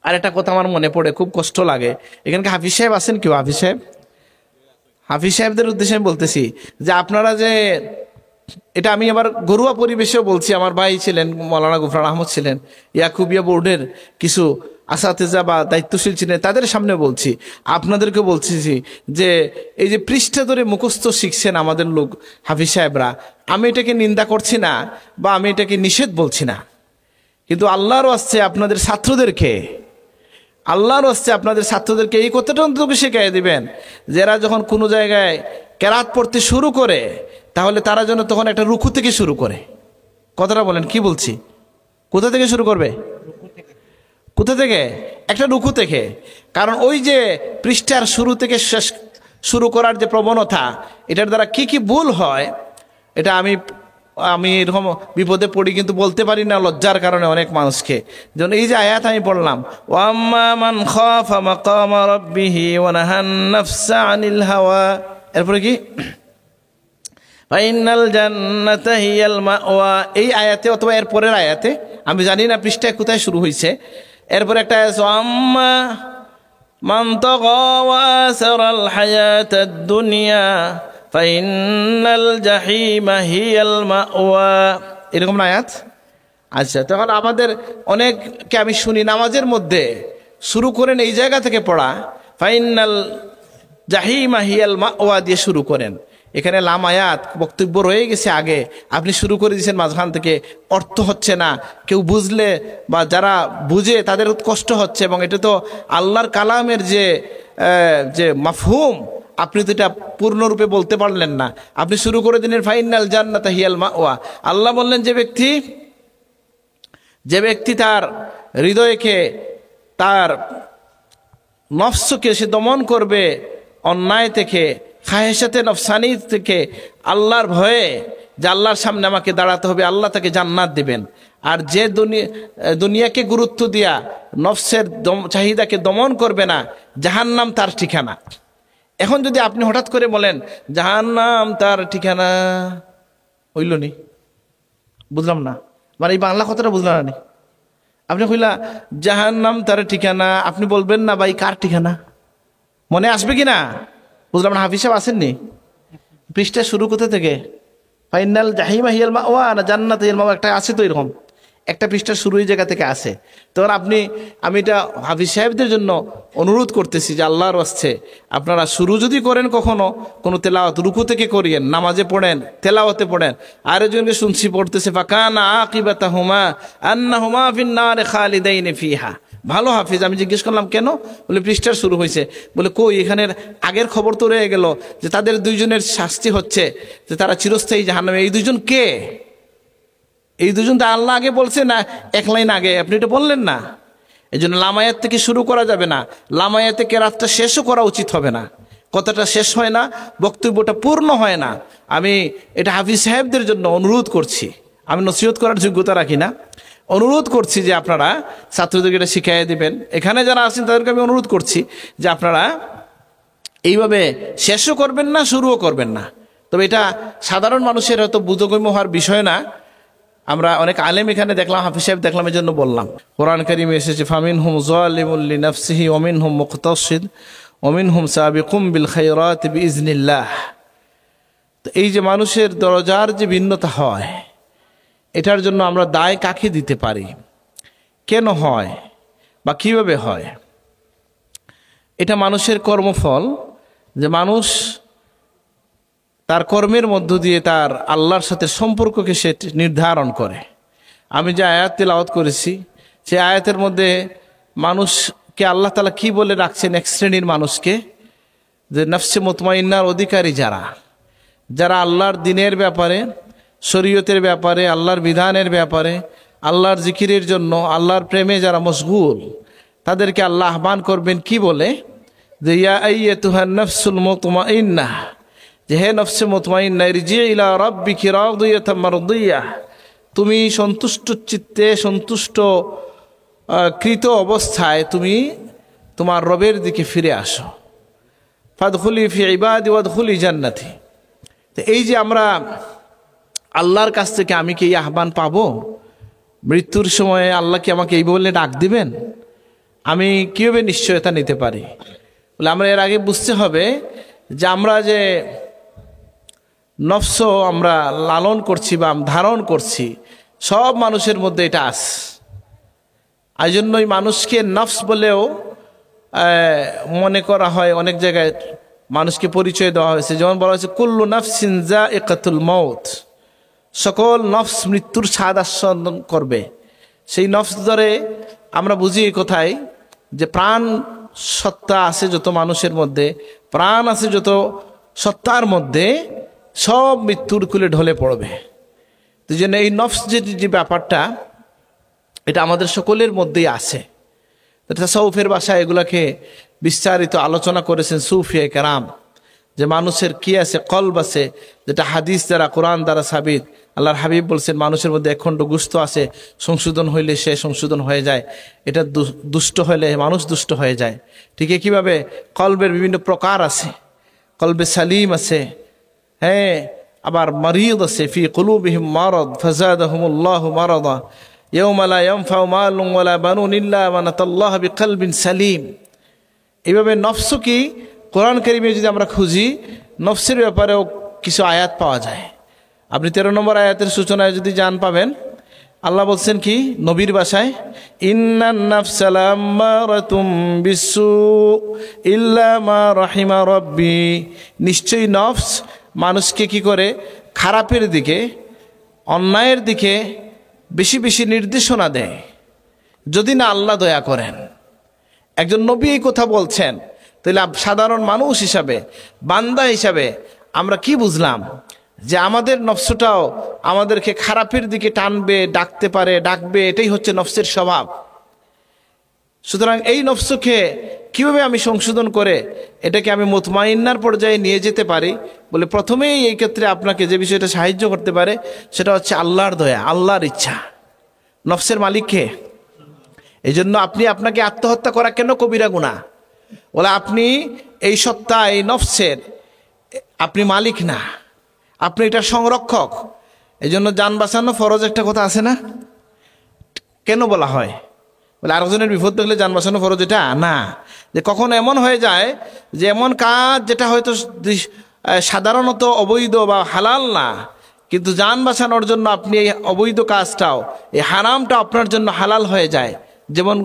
আর একটা কথা আমার মনে পড়ে, খুব কষ্ট লাগে। এখানকে হাফিজ সাহেব আছেন কেউ? হাফিজ সাহেব, হাফিজ সাহেবদের উদ্দেশ্যে আমি বলতেছি যে আপনারা যে, এটা আমি আবার ঘরোয়া পরিবেশেও বলছি, আমার ভাই ছিলেন মৌলানা গুফরান আহমদ ছিলেন, ইয়াকুবিয়া বোর্ডের কিছু আসাতেজা বা দায়িত্বশীল ছিলেন, তাদের সামনে বলছি, আপনাদেরকে বলছি যে এই যে পৃষ্ঠা ধরে মুখস্থ শিখছেন আমাদের লোক হাফিজ সাহেবরা, আমি এটাকে নিন্দা করছি না বা আমি এটাকে নিষেধ বলছি না, কিন্তু আল্লাহর ওয়াস্তে আপনাদের ছাত্রদেরকে, আল্লাহর ওয়াস্তে আপনাদের ছাত্রদেরকে এই কথাটা অন্তত শিখিয়ে দিবেন, যারা যখন কোনো জায়গায় কেরাত পড়তে শুরু করে তাহলে তারা যেন তখন একটা রুকু থেকে শুরু করে। কথাটা বলেন, কি বলছি? কোথা থেকে শুরু করবে? কোথা থেকে? একটা রুকু থেকে। কারণ ওই যে পৃষ্ঠার শুরু থেকে শেষ শুরু করার যে প্রবণতা, এটার দ্বারা কি কি ভুল হয়, এটা আমি এরকম বিপদে পড়ি কিন্তু বলতে পারি না লজ্জার কারণে অনেক মানুষকে। যেমন এই যে আয়াত আমি পড়লাম, ওয়াম্মা মান খাফা মাকামা রাব্বিহি ওয়া নাহান নাফসা আনিল হাওয়া, এরপরে কি ফাইনাল জান্নাতা হিয়াল মাওয়া, এই আয়াতে অথবা এর পরের আয়াতে, আমি জানি না পৃষ্ঠায় কোথায় শুরু হয়েছে, এরপরে একটা আয়াত, আম্মা মান তাগা ওয়া আসারাল হায়াতাদ দুনিয়া ফাইনাল জাহিমা হিয়াল মাওয়া, এরকম আয়াত। আচ্ছা, তখন আমাদের অনেককে আমি শুনি নামাজের মধ্যে শুরু করেন এই জায়গা থেকে পড়া, ফাইনাল জাহিমা হিয়াল মাওয়া দিয়ে শুরু করেন। এখানে লাম আয়াত বক্তব্য রয়ে গেছে আগে, আপনি শুরু করে দিয়েছেন মাঝখান থেকে, অর্থ হচ্ছে না, কেউ বুঝলে বা যারা বুঝে তাদের কষ্ট হচ্ছে, এবং এটা তো আল্লাহর কালামের যে মাফহুম, আপনি তো এটা পূর্ণরূপে বলতে পারলেন না, আপনি শুরু করে দিলেন ফাইনাল জান্নাতা হিয়াল মাওয়া। আল্লাহ বললেন যে ব্যক্তি তার হৃদয়কে, তার নফসকে সে দমন করবে অন্যায় থেকে, খাহেসাতে নফসানি থেকে, আল্লাহর ভয়ে যে আল্লাহর সামনে আমাকে দাঁড়াতে হবে, আল্লাহ তাকে জান্নাত দিবেন। আর যে দুনিয়াকে গুরুত্ব দিয়া নফসের চাহিদাকে দমন করবে না, জাহান্নাম তার ঠিকানা। এখন যদি আপনি হঠাৎ করে বলেন জাহান্নাম তার ঠিকানা, হইল নি? বুঝলাম না, মানে এই বাংলা কথাটা বুঝলাম না। আপনি কইলা জাহান্নাম তার ঠিকানা, আপনি বলবেন না ভাই কার ঠিকানা? মনে আসবে কি না? বুঝলাম না। হাফিজ সাহেব আসেননি? পৃষ্ঠা শুরু কোথা থেকে? ফাইনাল জাহিমা হিয়াল মাওয়া না জান্নাত হিয়াল মাওয়া, একটা আছে তো এরকম, একটা পৃষ্ঠার শুরু এই জায়গা থেকে আসে। তখন আমি এটা হাফিজ সাহেবদের জন্য অনুরোধ করতেছি যে আল্লাহর ওয়াস্তে আপনারা শুরু যদি করেন কখনো কোনো তেলাওয়াত, রুকু থেকে করিয়েন, নামাজে পড়েন, তেলাওয়াতে পড়েন। আরেকজনকে শুনছি পড়তেছে ফাকানা আকিবাতাহুমা আন্নাহুমা ফিন্নারে খালিদাইনি ফিহা। ভালো হাফিজ, আমি জিজ্ঞেস করলাম কেন? বলে পৃষ্ঠার শুরু হয়েছে। বলে কই, এখানের আগের খবর তো রয়ে গেল যে তাদের দুইজনের শাস্তি হচ্ছে যে তারা চিরস্থায়ী জাহান্নামে। এই দুইজন কে? এই দুজন তো আল্লাহ আগে বলছে না, এক লাইন আগে, আপনি এটা বললেন না। এই জন্য লামায়াত থেকে শুরু করা যাবে না, লামায়াতে কেরাতটা শেষও করা উচিত হবে না। কথাটা শেষ হয় না, বক্তব্যটা পূর্ণ হয় না। আমি এটা হাফিজ সাহেবদের জন্য অনুরোধ করছি, আমি নসিহত করার যোগ্যতা রাখি না, অনুরোধ করছি যে আপনারা ছাত্রদেরকে এটা শিখিয়ে দিবেন। এখানে যারা আছেন তাদেরকে আমি অনুরোধ করছি যে আপনারা এইভাবে শেষও করবেন না, শুরুও করবেন না। তবে এটা সাধারণ মানুষের হয়তো বোধগম্য হওয়ার বিষয় না। আমরা অনেক আলেম এখানে দেখলাম, হাফিজ সাহেব দেখলাম, এই জন্য বললাম। কোরআন কারীমে এসেছে ফামিনহুম যালিমুল লিনাফসিহি ওয়া মিনহুম মুকতাসিদ ওয়া মিনহুম সাবিকুম বিল খায়রাতি বিইজনিল্লাহ। তো এই যে মানুষের দরজার যে ভিন্নতা হয়, এটার জন্য আমরা দায় কাকে দিতে পারি, কেন হয় বা কিভাবে হয়? এটা মানুষের কর্মফল, যে মানুষ তার কর্মের মধ্য দিয়ে তার আল্লাহর সাথে সম্পর্ককে সে নির্ধারণ করে। আমি যে আয়াত তেলাওয়াত করেছি, সে আয়াতের মধ্যে মানুষকে আল্লাহ তাআলা কি বলে রাখছেন? এক শ্রেণীর মানুষকে, যে নফসে মুতমাইন্নার অধিকারী যারা আল্লাহর দ্বীনের ব্যাপারে, শরীয়তের ব্যাপারে, আল্লাহর বিধানের ব্যাপারে, আল্লাহর জিকিরের জন্য, আল্লাহর প্রেমে যারা মশগুল, তাদেরকে আল্লাহ আহ্বান করবেন কি বলে? যে ইয়া আইয়াতুহান নাফসুল মুতমাইন্নাহ, যে হে নফসে মুতমাইন্না, ইরজি ইলা রাব্বিকি রাদিয়াতাম মারদিয়াহ, তুমি সন্তুষ্ট চিত্তে, সন্তুষ্ট কৃত অবস্থায় তুমি তোমার রবের দিকে ফিরে আসো। ফাদখুলি ফি ইবাদি ওয়াদখুলি জান্নাতি। তো এই যে আমরা আল্লাহর কাছ থেকে আমি কি এই আহ্বান পাবো? মৃত্যুর সময়ে আল্লাহ কি আমাকে এই বলে ডাক দিবেন? আমি কীভাবে নিশ্চয়তা নিতে পারি? বলে আমরা এর আগে বুঝতে হবে যে আমরা যে নফস আমরা লালন করছি বা ধারণ করছি, সব মানুষের মধ্যে এটা আছে। এই জন্যই মানুষকে নফস বলেও মনে করা হয়, অনেক জায়গায় মানুষকে পরিচয় দেওয়া হয়েছে। যেমন বলা হয়েছে কুল্লু নাফসিন যায়িকাতুল মাউত, সকল নফস মৃত্যুর স্বাদ আস্বাদন করবে। সেই নফস ধরে আমরা বুঝি কোথায় যে প্রাণ সত্তা আছে যত মানুষের মধ্যে, প্রাণ আছে যত সত্তার মধ্যে, সব মৃত্যুর কুলে ঢলে পড়বে। তো জন্য এই নফস যে ব্যাপারটা, এটা আমাদের সকলের মধ্যেই আছে। তাসাউফের ভাষায় এগুলাকে বিস্তারিত আলোচনা করেছেন সুফিয়ে কেরাম, যে মানুষের কি আছে, কলব আছে, যেটা হাদিস দ্বারা কোরআন দ্বারা সাবিত। আল্লাহর হাবিব বলছেন মানুষের মধ্যে একখণ্ড গুস্ত আছে, সংশোধন হইলে সে সংশোধন হয়ে যায়। এটা দুষ্ট হইলে মানুষ দুষ্ট হয়ে যায়। ঠিক একইভাবে কলবের বিভিন্ন প্রকার আছে, কলবে সালিম আছে, হ্যাঁ, আবার মারিদ আছে, ফি কুলুবিহিম মারাদ ফাযাদাহুমুল্লাহু মারাদা ইয়াওমা লা ইয়ানফাউ মালুন ওয়ালা বানুন ইল্লা মান আতাল্লাহ বিকলবিন সালিম। এইভাবে নফস কি কোরআন কারীমে যদি আমরা খুঁজি, নফসের ব্যাপারেও কিছু আয়াত পাওয়া যায়। আপনি 13 নম্বর আয়াতের সূচনায় যদি যান, পাবেন আল্লাহ বলছেন কি নবীর ভাষায়, ইন্নান নাফসা লাম্মারাতুম বিসু ইল্লা মা রাহিমা রাব্বি, নিশ্চয়ই নফস মানুষকে কি করে খারাপের দিকে, অন্যায়ের দিকে বেশি বেশি নির্দেশনা দেয়, যদি না আল্লাহ দয়া করেন। একজন নবী এই কথা বলছেন, তাহলে সাধারণ মানুষ হিসাবে, বান্দা হিসাবে আমরা কি বুঝলাম? যে আমাদের নফসটাও আমাদেরকে খারাপের দিকে টানবে, ডাকবে, এটাই হচ্ছে নফসের স্বভাব। সুতরাং এই নফসকে কিভাবে আমি সংশোধন করে এটাকে আমি মুতমাইন্নার পর্যায়ে নিয়ে যেতে পারি? বলে প্রথমেই এই ক্ষেত্রে আপনাকে যে বিষয়টা সাহায্য করতে পারে সেটা হচ্ছে আল্লাহর দয়া, আল্লাহর ইচ্ছা। নফসের মালিক কে? এই জন্য আপনাকে আত্মহত্যা করা কেন কবিরা গুনাহ? বলে আপনি এই সত্তা, এই নফসের আপনি মালিক না, আপনি এটা সংরক্ষক। এই জন্য জান বাঁচানো ফরজ একটা কথা আছে না? কেন বলা হয়? বলে আরেকজনের বিপদ দেখলে জান বাঁচানো ফরজ, এটা না। যে কখন এমন হয়ে যায় যে এমন কাজ যেটা হয়তো সাধারণত অবৈধ বা হালাল না, কিন্তু জান বাঁচানোর জন্য আপনি এই অবৈধ কাজটাও, এই হারামটা আপনার জন্য হালাল হয়ে যায়। যেমন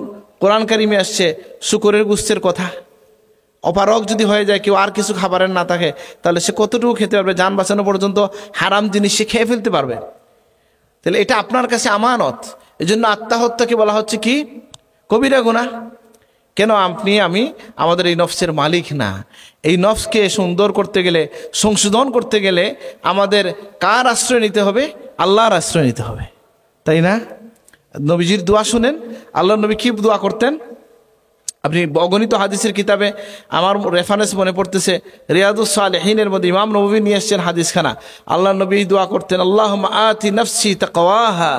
কোরআন কারিমে আসছে শুকরের গোশতের কথা। অপারগ যদি হয়ে যায়, কেউ আর কিছু খাবারের না থাকে, তাহলে সে কতটুকু খেতে পারবে? জান বাঁচানো পর্যন্ত হারাম জিনিস সে খেয়ে ফেলতে পারবে। তাহলে এটা আপনার কাছে আমানত। এই জন্য আত্মহত্যাকে বলা হচ্ছে কি কবিরা গুনাহ। কেন? আমি আমাদের এই নফসের মালিক না। এই নফসকে সুন্দর করতে গেলে, সংশোধন করতে গেলে আমাদের কার আশ্রয় নিতে হবে? আল্লাহর আশ্রয় নিতে হবে, তাই না? নবীজির দোয়া শুনেন, আল্লাহ নবী কি দোয়া করতেন? আপনি অগণিত হাদিসের কিতাবে, আমার রেফারেন্স মনে পড়তেছে রিয়াদুস সালেহিনের মধ্যে ইমাম নবী নিয়ে এসছেন হাদিসখানা। আল্লাহ নবী দোয়া করতেন, আল্লাহুম্মা আতি নাফসি তাকওয়াহা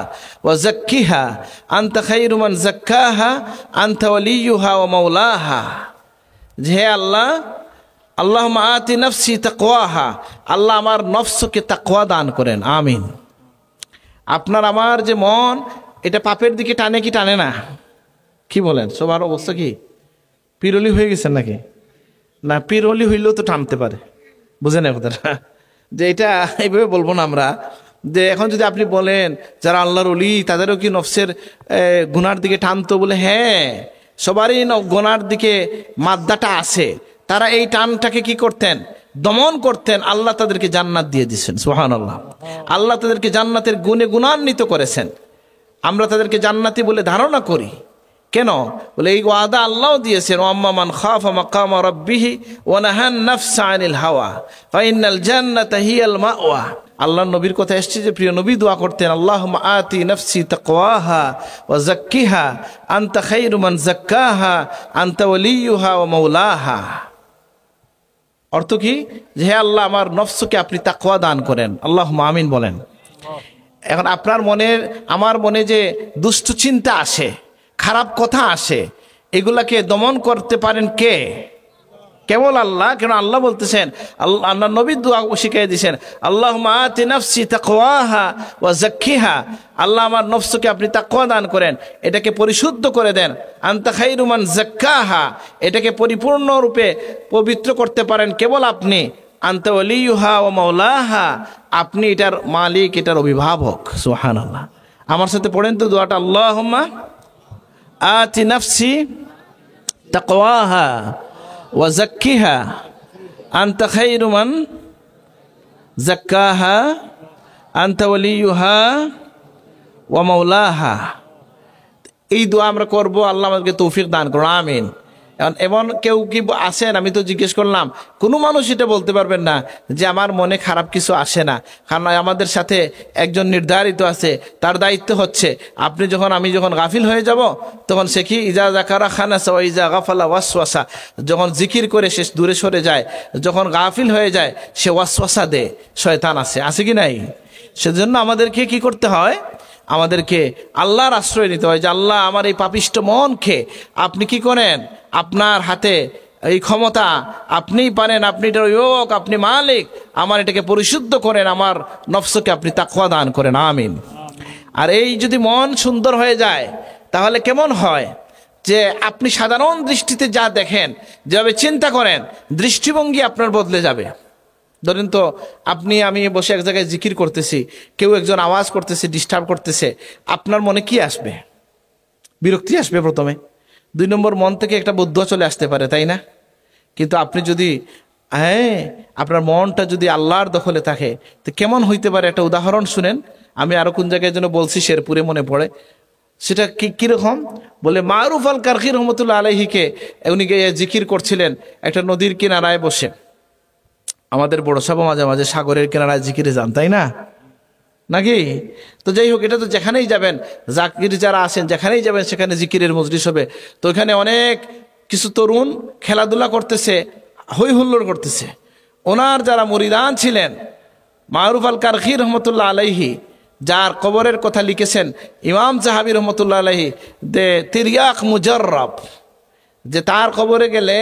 ওয়া যাক্কিহা আনতা খায়রু মান যাক্কাহা আনতা ওয়ালিয়ুহা ওয়া মাওলাহা। হে আল্লাহ, আল্লাহুম্মা আতি নাফসি তাকওয়াহা, আল্লাহ আমার নফসকে তাকওয়া দান করেন, আমিন। আপনার আমার যে মন, এটা পাপের দিকে টানে কি টানে না? কি বলেন? সবার অবস্থা কি? পিরলি হয়ে গেছেন নাকি? না, পিরলি হইলেও তো টানতে পারে, বুঝেন কথাটা? যে এটা এইভাবে বলবো না আমরা, যে এখন যদি আপনি বলেন যারা আল্লাহর ওলি তাদেরও কি নফসের গুনার দিকে টানতো? বলে হ্যাঁ, সবারই গুনার দিকে মাদ্দাটা আছে। তারা এই টানটাকে কি করতেন? দমন করতেন। আল্লাহ তাদেরকে জান্নাত দিয়ে দিয়েছেন, সুবহানাল্লাহ। আল্লাহ তাদেরকে জান্নাতের গুণে গুণান্বিত করেছেন। আমরা তাদেরকে জান্নাতি বলে ধারণা করি। কেন? বলে এই ওয়াদা আল্লাহ দিয়েছেন, ওয়াম্মা মান খাফা মাকামা রাব্বিহি ওয়া নাহান নাফসা আনিল হাওয়া ফাইনাল জান্নাতা হিয়াল মাওয়া। আল্লাহর নবীর কথা এসেছে যে প্রিয় নবী দোয়া করতেন, আল্লাহুম্মা আতি নাফসি তাকওয়াহা ওয়া যাক্কিহা আনতা খায়রু মান যাক্কাহা আনতা ওয়ালিয়ুহা ওয়া মাওলাহা। অর্থ কি? যে হে আল্লাহ, আমার নফসকে আপনি তাকওয়া দান করেন। আল্লাহুম্মা আমিন বলেন। এখন আপনার মনের, আমার মনে যে দুষ্ট চিন্তা আসে, খারাপ কথা আসে, এগুলাকে দমন করতে পারেন কে? কেবল আল্লাহ। কেন আল্লাহ বলতেছেন, আল্লাহ নবী দোয়া শিখিয়ে দিয়েছেন, আল্লাহুম্মা আতি নাফসি তাকওয়াহা ওয়া যাক্কিহা, আল্লাহ আমার নফসকে আপনি তাকওয়া দান করেন, এটাকে পরিশুদ্ধ করে দেন। আনতা খায়রু মান যাক্কাহা, এটাকে পরিপূর্ণরূপে পবিত্র করতে পারেন কেবল আপনি। আনতা ওয়ালিয়ুহা ওয়া মাওলাহা, আপনি এটার মালিক, এটার অভিভাবক। সুবহানাল্লাহ। আমার সাথে পড়েন তো দোয়াটা, আল্লাহুম্মা আতি নাফসি তাকওয়াহা ওয়া যাক্কিহা আনতা খায়রু মান যাক্কাহা আনতা ওয়ালিয়ুহা ওয়া মাওলাহা। এই দোয়া আমরা করব, আল্লাহ আমাদেরকে তৌফিক দান করুন, আমিন। এমন কেউ কি আসেন, আমি তো জিজ্ঞেস করলাম, কোনো মানুষ এটা বলতে পারবেন না যে আমার মনে খারাপ কিছু আসে না, কারণ আমাদের সাথে একজন নির্ধারিত আছে, তার দায়িত্ব হচ্ছে আমি যখন গাফিল হয়ে যাব তখন সে কি ইজা যাকারা খানাসা ওয়া ইজা গাফালা ওয়াসওয়াসা, যখন জিকির করে সে দূরে সরে যায়, যখন গাফিল হয়ে যায় সে ওয়াসওয়াসা দেয়, শয়তান আছে কি নাই? সেজন্য আমাদেরকে কি করতে হয়? আমাদেরকে আল্লাহর আশ্রয় নিতে হয় যে আল্লাহ আমার এই পাপিষ্ট মনকে আপনি কি করেন, আপনার হাতে এই ক্ষমতা, আপনিই পারেন, আপনি এটার অভিভাবক, আপনি মালিক, আমার এটাকে পরিশুদ্ধ করেন, আমার নফসকে আপনি তাকওয়া দান করেন, আমিন। আর এই যদি মন সুন্দর হয়ে যায় তাহলে কেমন হয় যে আপনি সাধারণ দৃষ্টিতে যা দেখেন, যেভাবে চিন্তা করেন, দৃষ্টিভঙ্গি আপনার বদলে যাবে। ধরেন তো আমি বসে এক জায়গায় জিকির করতেছি, কেউ একজন আওয়াজ করতেছে, ডিস্টার্ব করতেছে, আপনার মনে কি আসবে? বিরক্তি আসবে প্রথমে, 2 নম্বর মন থেকে একটা বদুয়া চলে আসতে পারে, তাই না? কিন্তু আপনি যদি আপনার মনটা যদি আল্লাহর দখলে থাকে তো কেমন হইতে পারে? একটা উদাহরণ শুনেন, আমি আরো কোন জায়গায় যেন বলছি, শেরপুরে মনে পড়ে। সেটা কিরকম বলে, মারুফ আল কারখি রহমতুল্লাহ আলাইহিকে উনি জিকির করছিলেন একটা নদীর কিনারায় বসে। আমাদের বড় সাহেব মাঝে মাঝে সাগরের কিনারায় জিকিরে যান, তাই না? নাকি? তো যাই হোক, এটা তো যেখানেই যাবেন, জাকির যারা আছেন যেখানেই যাবেন সেখানে জিকিরের মজলিস হবে। তো এখানে অনেক কিছু তরুণ খেলাধুলা করতেছে, হই হুল্লোড় করতেছে। ওনার যারা মুরিদান ছিলেন, মারুফ আল কারখি রহমতুল্লাহ আলাইহি, যার কবরের কথা লিখেছেন ইমাম জাহাবি রহমতুল্লাহ আলাইহি, দে তিরিয়াক মুজাররব, যে তার কবরে গেলে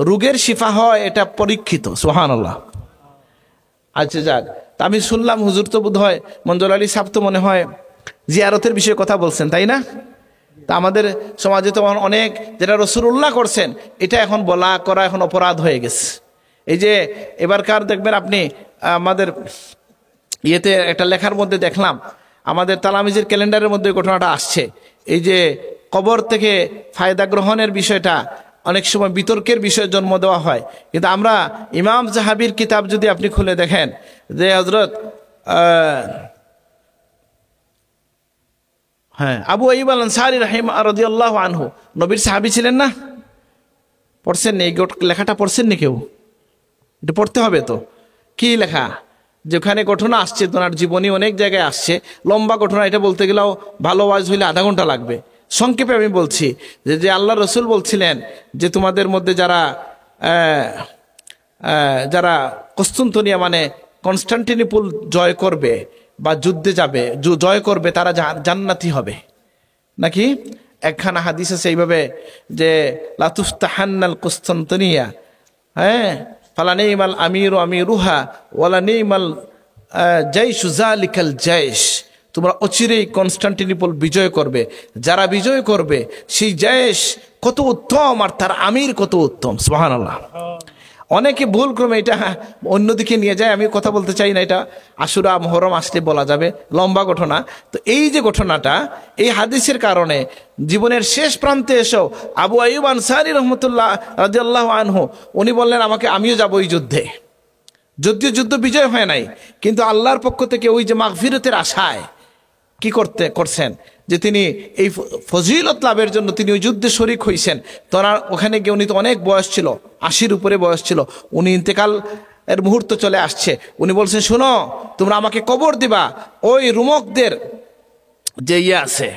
রোগের শিফা হয়, এটা পরীক্ষিত। সুবহানাল্লাহ। আচ্ছা যাক, তা আমি শুনলাম হুজুর তো বোধ হয় মঞ্জুর আলী সাহেব তো মনে হয় জিয়ারতের বিষয়ে কথা বলছেন, তাই না? তা আমাদের সমাজে তো অনেক যেটা রাসূলুল্লাহ করছেন, এটা এখন বলা করা এখন অপরাধ হয়ে গেছে। এই যে এবারকার দেখবেন আপনি আমাদের ইয়েতে একটা লেখার মধ্যে দেখলাম, আমাদের তালামিজের ক্যালেন্ডারের মধ্যে ঘটনাটা আসছে, এই যে কবর থেকে ফায়দা গ্রহণের বিষয়টা অনেক সময় বিতর্কের বিষয়ে জন্ম দেওয়া হয়। কিন্তু আমরা ইমাম জাহাবির কিতাব যদি আপনি খুলে দেখেন, যে হযরত আবু আইয়ুব আল আনসারী রাদিয়াল্লাহু আনহু নবীর সাহাবী ছিলেন না? পড়ছেন নি? এই লেখাটা পড়ছেন নি কেউ? এটা পড়তে হবে তো। কি লেখা? যেখানে ঘটনা আসছে, তোমার জীবনী অনেক জায়গায় আসছে, লম্বা ঘটনা, এটা বলতে গেলেও ভালো ওয়াজ হইলে আধা ঘন্টা লাগবে। সংক্ষেপে আমি বলছি যে আল্লাহ রসুল বলছিলেন যে তোমাদের মধ্যে যারা কস্তুন্তনিয়া মানে কনস্টান্টিনোপল জয় করবে বা যুদ্ধে যাবে, জয় করবে, তারা জান্নাতি হবে। নাকি একখানা হাদিস আছে এইভাবে যে লাতুফতাহান্নাল কস্তুন্তনিয়া, ফালা নিমাল আমিরু আমিরুহা ওয়ালা নিমাল জাইশু যালিকাল জাইশ, তোমরা অচিরেই কনস্টান্টিনোপল বিজয় করবে, যারা বিজয় করবে সেই জাইশ কত উত্তম আর তার আমির কত উত্তম। সুবহানাল্লাহ। অনেকে ভুল ক্রমে এটা অন্যদিকে নিয়ে যায়, আমি কথা বলতে চাই না, এটা আশুরা মুহররম আসলে বলা যাবে, লম্বা ঘটনা। তো এই যে ঘটনাটা, এই হাদিসের কারণে জীবনের শেষ প্রান্তে এসেও আবু আইয়ুব আনসারী রহমতুল্লাহ রাদিয়াল্লাহু আনহু উনি বললেন আমিও যাবো ওই যুদ্ধে। যদিও যুদ্ধ বিজয় হয় নাই, কিন্তু আল্লাহর পক্ষ থেকে ওই যে মাগফিরতের আশায় কি করছেন যে তিনি এই ফজিলত লাভের জন্য তিনি ওই যুদ্ধে শরিক হয়েছেন। তোরা ওখানে গিয়ে, উনি তো অনেক বয়স ছিল, 80-র উপরে বয়স ছিল, উনি ইন্তেকাল এর মুহূর্ত চলে আসছে। উনি বলছেন, শোনো, তোমরা আমাকে কবর দিবা ওই রুমকদের যে আছে,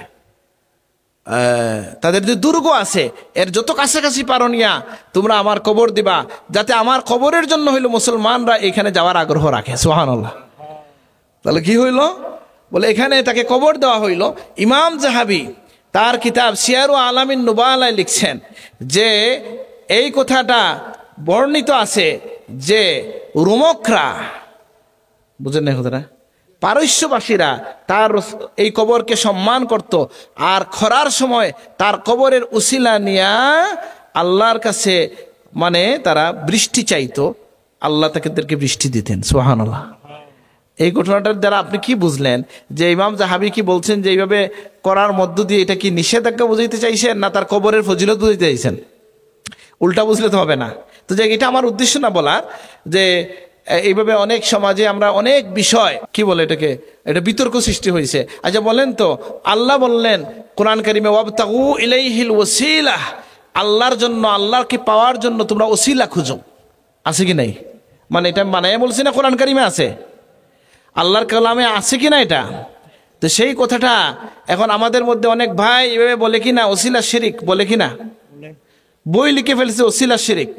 তাদের যে দুর্গ আছে, এর যত কাছাকাছি পারো নিয়া তোমরা আমার কবর দিবা, যাতে আমার কবরের জন্য হইলো মুসলমানরা এখানে যাওয়ার আগ্রহ রাখে। সুবহানাল্লাহ। তাহলে কি হইল? বলে এখানে তাকে কবর দেওয়া হইল। ইমাম জাহাবি তার কিতাব সিয়ারু আলামিন নুবালায় লিখছেন যে এই কথাটা বর্ণিত আছে যে রোমকরা, বুঝেন না হুজুরা, পারস্যবাসীরা তার এই কবরকে সম্মান করত, আর খরার সময় তার কবরের উসিলা নিয়া আল্লাহর কাছে মানে তারা বৃষ্টি চাইতো, আল্লাহ তাদেরকে বৃষ্টি দিতেন। সুবহানাল্লাহ। এই ঘটনাটার দ্বারা আপনি কি বুঝলেন যে ইমাম জাহাবি কি বলছেন যে এইভাবে করার মধ্য দিয়ে এটা কি নিষেধাজ্ঞা বুঝাইতে চাইছেন না তার কবরের ফজিলত বুঝাইতে চাইছেন? উল্টা বুঝলে তো হবে না। তো যে এটা আমার উদ্দেশ্য না বলার, যে এইভাবে অনেক সমাজে আমরা অনেক বিষয় কি বলে এটাকে, এটা বিতর্ক সৃষ্টি হয়েছে। আচ্ছা বলেন তো, আল্লাহ বললেন কোরআন কারিমে ওয়াবতাগু ইলাইহিল ওয়াসিলা, আল্লাহর জন্য, আল্লাহকে পাওয়ার জন্য তোমরা ওসিলা খুঁজো, আছে কি নাই? মানে এটা বানায় বলছি না, কোরআন কারিমে আছে, আল্লাহর কালামে আছে কি না এটা? তো সেই কথাটা এখন আমাদের মধ্যে অনেক ভাই এভাবে বলে কি না ওসিলা শিরিক, বলে কি না? বই লিখে ফেলছে ওসিলা শিরিক।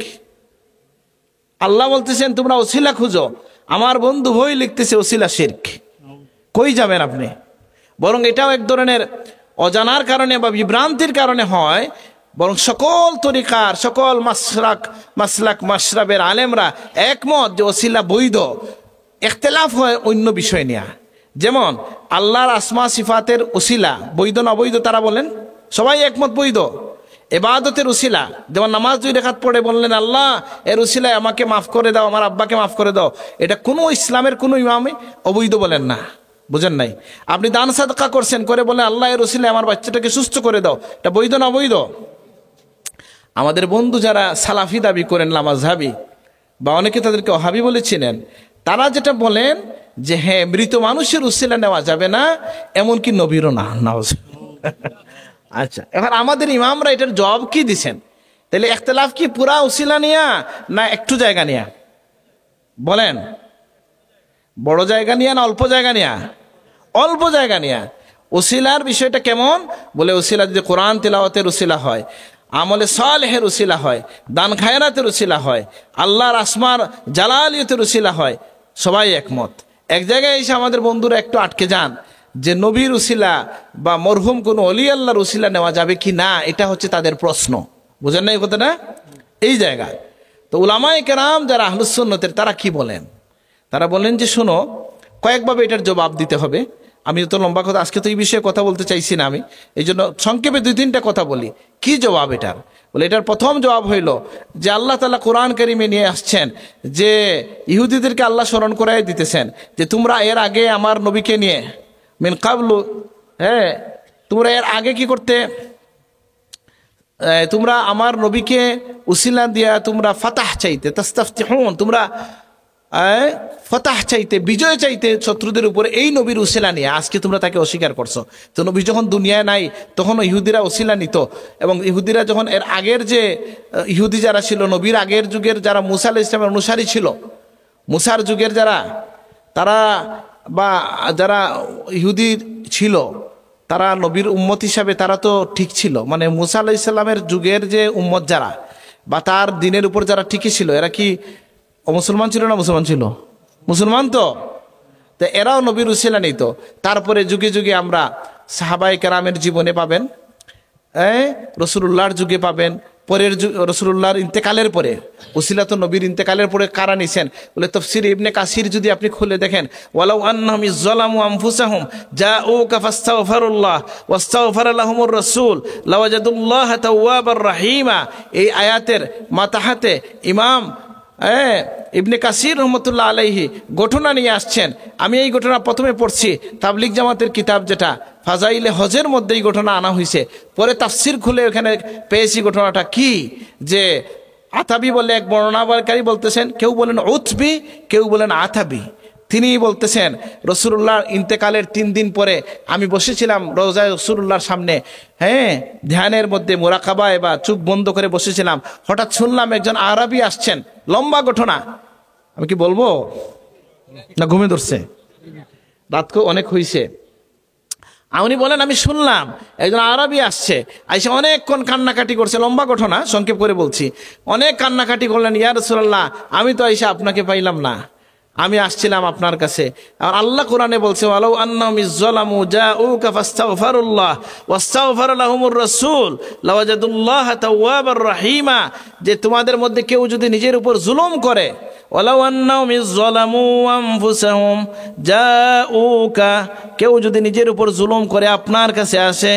আল্লাহ বলতেছেন তোমরা ওসিলা খুঁজো, আমার বন্ধু বই লিখতেছে ওসিলা শিরক। কই যাবেন আপনি? বরং এটাও এক ধরনের অজানার কারণে বা বিভ্রান্তির কারণে হয়, বরং সকল তরিকার সকল মাসরাবের আলেমরা একমত যে ওসিলা বৈধ। ইখতিলাফ হয় অন্য বিষয় নিয়ে, যেমন আল্লাহর আসমা সিফাতের ওসিলা বৈধ না অবৈধ তারা বলেন, সবাই একমত বৈধ। ইবাদতের উসিলা, যেমন নামাজ 2 রাকাত পড়ে বললেন আল্লাহ এর উসিলায় আমাকে মাফ করে দাও, আমার আব্বাকে মাফ করে দাও, এটা কোনো ইসলামের কোনো ইমামে অবৈধ বলেন না, বুঝেন নাই? আপনি দান সাদকা করছেন, করে বলেন আল্লাহ এর উসিলায় আমার বাচ্চাটাকে সুস্থ করে দাও, এটা বৈধ না অবৈধ? আমাদের বন্ধু যারা সালাফি দাবি করেন, লামাজহাবি, বা অনেকে তাদেরকে ওহাবি বলেছিলেন, তারা যেটা বলেন যে হ্যাঁ মৃত মানুষের উসিলা নেওয়া যাবে না, এমনকি নবীরও না। আচ্ছা, এবার আমাদের ইমামরা এটার জবাব কি দিছেন? তাহলে ইখতিলাফ কি পুরা উসিলা নিয়া না একটু জায়গা নিয়া? বলেন, বড় জায়গা নিয়া না অল্প জায়গা নিয়া? অল্প জায়গা নিয়া। উসিলার বিষয়টা কেমন? বলে উসিলা যদি কোরআন তিলাওয়াতের উসিলা হয়, আমলে সালেহের উসিলা হয়, দান খায়রাতের উসিলা হয়, আল্লাহর আসমার জালালিয়তের উসিলা হয়, সবাই একমত। এক জায়গায় এসে আমাদের বন্ধুরা একটু আটকে যান যে নবীর উসিলা বা মরহুম কোন অলি আল্লাহর উসিলা নেওয়া যাবে কি না, এটা হচ্ছে তাদের প্রশ্ন। বুঝেন না এই কথাটা? এই জায়গায় তো উলামায়ে কেরাম যারা আহলুস সুন্নতের তারা কি বলেন? তারা বলেন যে শোনো, কয়েকভাবে এটার জবাব দিতে হবে। আমি তো লম্বা কথা, আজকে তো এই বিষয়ে কথা বলতে চাইছি না আমি, এই জন্য সংক্ষেপে 2-3টা কথা বলি। কি জবাব এটার? বলে এটার প্রথম জবাব হইল যে আল্লাহ তাআলা কোরআন কারিমে নিয়ে আসছেন যে ইহুদিদেরকে আল্লাহ স্মরণ করাই দিতেছেন যে তোমরা এর আগে আমার নবীকে নিয়ে মিন কাবলু, হ্যাঁ তোমরা এর আগে কি করতে, তোমরা আমার নবীকে উসিলা দিয়া তোমরা ফাতাহ চাইতে, তাস্তাফতিহুন, তোমরা ফাতাহ চাইতে, বিজয় চাইতে শত্রুদের উপরে এই নবীর উসিলা নিয়ে। আজকে তোমরা তাকে অস্বীকার করছো। তো নবী যখন দুনিয়ায় নাই তখন ইহুদিরা উসিলা নিত, এবং ইহুদিরা যখন এর আগের যে ইহুদি যারা ছিল, নবীর আগের যুগের যারা মুসা আলাইহিস সালামের অনুসারী ছিল, মুসার যুগের যারা, তারা বা যারা ইহুদি ছিল তারা নবীর উম্মত হিসাবে তারা তো ঠিক ছিল। মানে মুসা আলাইহিস সালামের যুগের যে উম্মত যারা বা তার দিনের উপর যারা ঠিকই ছিল, এরা কি মুসলমান ছিল না? মুসলমান ছিল, মুসলমান তো এরাও নবীর উসিলা নিত। তারপরে যুগে যুগে আমরা সাহাবায়ে কেরামের জীবনে পাবেন, রাসূলুল্লাহর যুগে পাবেন, পরের রাসূলুল্লাহর ইন্তেকালের পরে উসিলা তো নবীর ইন্তেকালের পরে কারা নিছেন? বলে তাফসীর ইবনে কাসির যদি আপনি খুলে দেখেন, ওয়ালাউ আন্নাহুম ইযলামু আনফুসাহুম জাউকা ফাস্তাগফিরুল্লাহ ওয়াস্তাগফারা লাহুমুর রাসূল লাওয়াজাদুল্লাহা তাওয়াবার রাহিমা। এই আয়াতের মাতাহাতে ইমাম ইবনে কাসির রহমতুল্লাহ আলাইহি ঘটনা নিয়ে আসছেন। আমি এই ঘটনা প্রথমে পড়ছি তাবলিগ জামাতের কিতাব যেটা ফাজাইলে হজের মধ্যে এই ঘটনা আনা হয়েছে, পরে তাফসির খুলে ওখানে পেয়েছি ঘটনাটা কি, যে আতাবি বলে এক বর্ণনাকারী বলতেছেন, কেউ বলেন উতবি, কেউ বলেন আতাবি। তিনি বলতেছেন রাসূলুল্লাহর ইন্তেকালের 3 দিন পরে আমি বসেছিলাম রওজায়ে রাসূলুল্লাহর সামনে, ধ্যানের মধ্যে মুরাকাবায় বা চোখ বন্ধ করে বসেছিলাম। হঠাৎ শুনলাম একজন আরবি আসছেন। লম্বা ঘটনা, আমি কি বলবো না ঘুমে ধরছে? রাত অনেক হয়েছে। উনি বলেন আমি শুনলাম একজন আরবি আসছে, আইসা অনেকক্ষণ কান্নাকাটি করছে। লম্বা ঘটনা, সংক্ষেপ করে বলছি। অনেক কান্নাকাটি করলেন, ইয়া রাসূলুল্লাহ আমি তো আইসা আপনাকে পাইলাম না, আমি আসছিলাম আপনার কাছে। আর আল্লাহ কোরআনে বলছে, ওয়ালাউ আন্নাহুম ইযযালামু জাউকা ফাস্তাগফিরুল্লাহ ওয়াস্তাগফার লাহুমুর রাসূল লাওয়াজাদুল্লাহ তাওয়াবার রহিমা, যে তোমাদের মধ্যে কেউ যদি নিজের উপর জুলুম করে, ওয়ালাউ আন্নাহুম ইযযালামু আনফুসাহুম জাউকা, কেউ যদি নিজের উপর জুলুম করে আপনার কাছে আসে,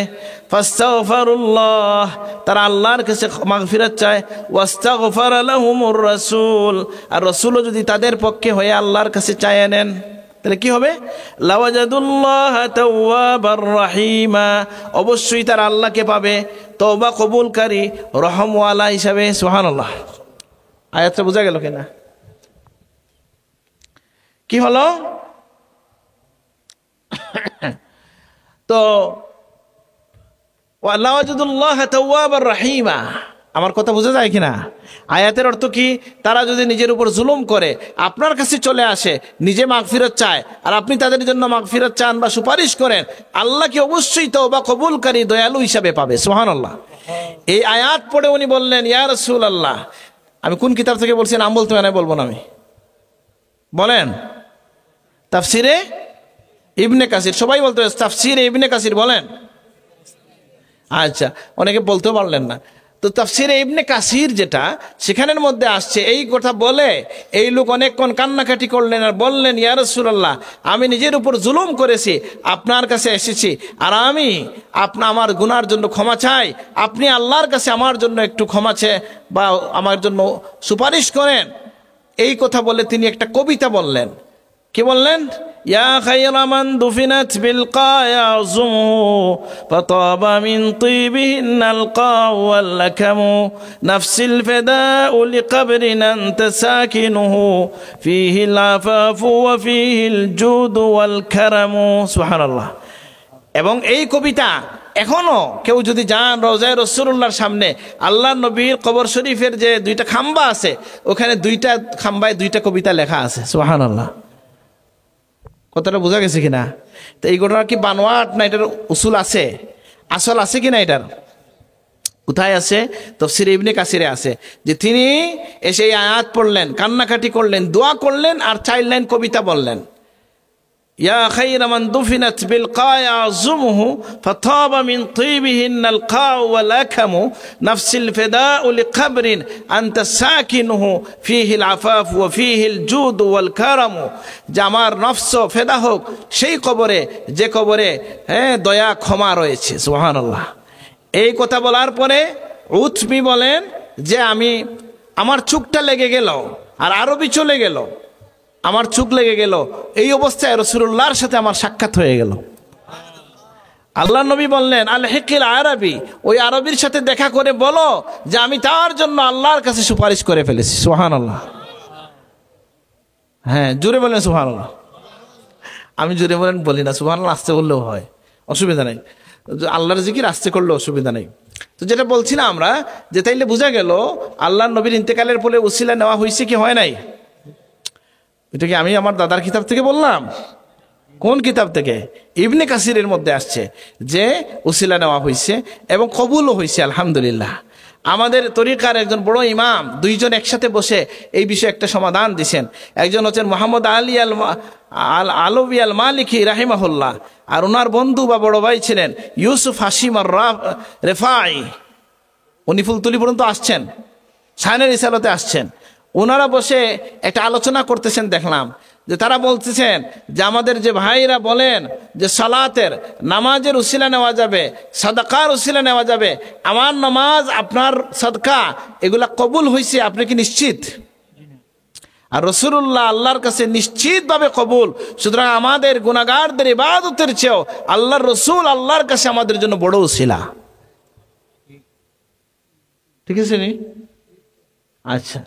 ফাস্তাগফিরুল্লাহ, তারা আল্লাহর কাছে মাগফিরাত চায়, ওয়াস্তাগফার লাহুমুর রাসূল, আর রাসূলও যদি তাদের পক্ষে হয়ে আল্লাহর কাছে চায় নেন, তাহলে কি হবে? লাওয়াজাদুল্লাহ তাওয়াবার রহিমা, অবশ্যই তারা আল্লাহকে পাবে তওবা কবুলকারী রহমওয়ালা হিসাবে। সুবহানাল্লাহ। আয়াতটা বোঝা গেল কিনা? কি হলো? তো লাওয়াজাদুল্লাহ তাওয়াবার রহিমা, আমার কথা বোঝা যায় কিনা? আয়াতের অর্থ কি? তারা যদি নিজের উপর জুলুম করে আপনার কাছে চলে আসে, নিজে মাগফিরাত চায়, আর আপনি তাদের জন্য মাগফিরাত চান বা সুপারিশ করেন, আল্লাহকে অবশ্যই তওবা কবুলকারী দয়ালু হিসাবে পাবে। সুবহানাল্লাহ। এই আয়াত পড়ে উনি বললেন, ইয়া রাসূলুল্লাহ, আমি কোন কিতাব থেকে বলছি নাম বলতে হয় না, বলবো না আমি, বলেন? তাফসিরে ইবনে কাসির, সবাই বলতে হবে তাফসিরে ইবনে কাসির, বলেন। আচ্ছা, অনেকে বলতেও পারলেন না। তো তাফসিরে ইবনে কাসির যেটা, সেখানের মধ্যে আসছে এই কথা বলে এই লোক অনেকক্ষণ কান্নাকাটি করলেন আর বললেন, ইয়া রাসূলুল্লাহ, আমি নিজের উপর জুলুম করেছি, আপনার কাছে এসেছি, আর আমি আমার গুনার জন্য ক্ষমা চাই, আপনি আল্লাহর কাছে আমার জন্য একটু ক্ষমা চেয়ে বা আমার জন্য সুপারিশ করেন। এই কথা বলে তিনি একটা কবিতা বললেন। কি বললেন? ইয়া খায়রা মান দুফিনাত বিলকা ইয়াযুমু ফাতাবা মিন তিবিহিন্নাল কাউ ওয়াল লাকামু নাফসিল ফিদাউ লিকবরিন আনতা সাকিনুহু ফীহিল আফাফু ওয়া ফীহিল জুদু ওয়াল কারামু। সুবহানাল্লাহ। এবং এই কবিতা এখনো কেউ যদি যান রওজায়ে রাসূলুল্লাহর সামনে, আল্লাহর নবীর কবর শরীফের যে দুইটা খাম্বা আছে, ওখানে দুইটা খাম্বায় দুইটা কবিতা লেখা আছে। সুবহানাল্লাহ। কথাটা বোঝা গেছে কিনা? তো এই ঘটনা কি বানোয়াট না এটার উসুল আছে, আসল আছে কিনা? এটার কোথায় আছে? তাফসীরে ইবনে কাসিরে আছে, যে তিনি এসে এই আয়াত পড়লেন, কান্নাকাটি করলেন, দোয়া করলেন, আর 4 লাইন কবিতা বললেন। ইয়া খায়রা মান দুফিনাত বিলকা ইয়াযুমুহু ফাতাবা মিন তিবিহিন্নাল কাউ ওয়া লাকামু নাফসিল ফিদাউ লিকবরিন আনতা সাকিনুহু ফীহিল আফাফু ওয়া ফীহিল জুদু ওয়াল কারামু, যে আমার নফস ফেদা হোক সেই কবরে, যে কবরে দয়া ক্ষমা রয়েছে। সুবহানাল্লাহ। এই কথা বলার পরে উতবি বলেন যে আমার চোখটা লেগে গেল, আর আরবি চলে গেল, আমার চোখ লেগে গেল, এই অবস্থায় রাসূলুল্লাহর সাথে আমার সাক্ষাৎ হয়ে গেল। আল্লাহ নবী বললেন, আল হিকিল আরবি, ওই আরবির সাথে দেখা করে বলো যে আমি তার জন্য আল্লাহর কাছে সুপারিশ করে ফেলেছি। সুবহানাল্লাহ। হ্যাঁ, জোরে বলেন সুবহানাল্লাহ। আমি জোরে বলেন বলি না, সুবহানাল্লাহ আস্তে বললেও হয়, অসুবিধা নেই। আল্লাহর জিকির আস্তে করলে অসুবিধা নেই। তো যেটা বলছিলাম আমরা, যে তাইলে বোঝা গেল আল্লাহর নবীর ইন্তেকালের ফলে উসিলা নেওয়া হয়েছে কি হয় নাই? এটা কি আমি আমার দাদার কিতাব থেকে বললাম? কোন কিতাব থেকে? ইবনে কাসিরের মধ্যে আসছে যে উসিলা নেওয়া হয়েছে এবং কবুলও হয়েছে, আলহামদুলিল্লাহ। আমাদের তরিকার একজন বড় ইমাম, দুইজন একসাথে বসে এই বিষয়ে একটা সমাধান দিয়েছেন। একজন হচ্ছেন মোহাম্মদ আলী আল আলবী আল মালিকি রাহিমাহুল্লাহ, আর ওনার বন্ধু বা বড় ভাই ছিলেন ইউসুফ হাশিম আর রেফাই। উনি ফুলতুলি পর্যন্ত আসছেন, শায়নের রিসালাতে আসছেন। ওনারা বসে একটা আলোচনা করতেছেন, দেখলাম যে তারা বলতেছেন যে আমাদের যে ভাইরা বলেন যে সালাতের, নামাজের উসিলা নেওয়া যাবে, সাদাকার উসিলা নেওয়া যাবে, আমার নামাজ আপনার সাদকা এগুলা কবুল হয়েছে, আপনি কি নিশ্চিত? আর রাসূলুল্লাহ আল্লাহর কাছে নিশ্চিতভাবে কবুল। সুতরাং আমাদের গুনাহগারদের ইবাদতের চেয়েও আল্লাহর রাসূল আল্লাহর কাছে আমাদের জন্য বড় উসিলা। ঠিক আছে নি? আচ্ছা,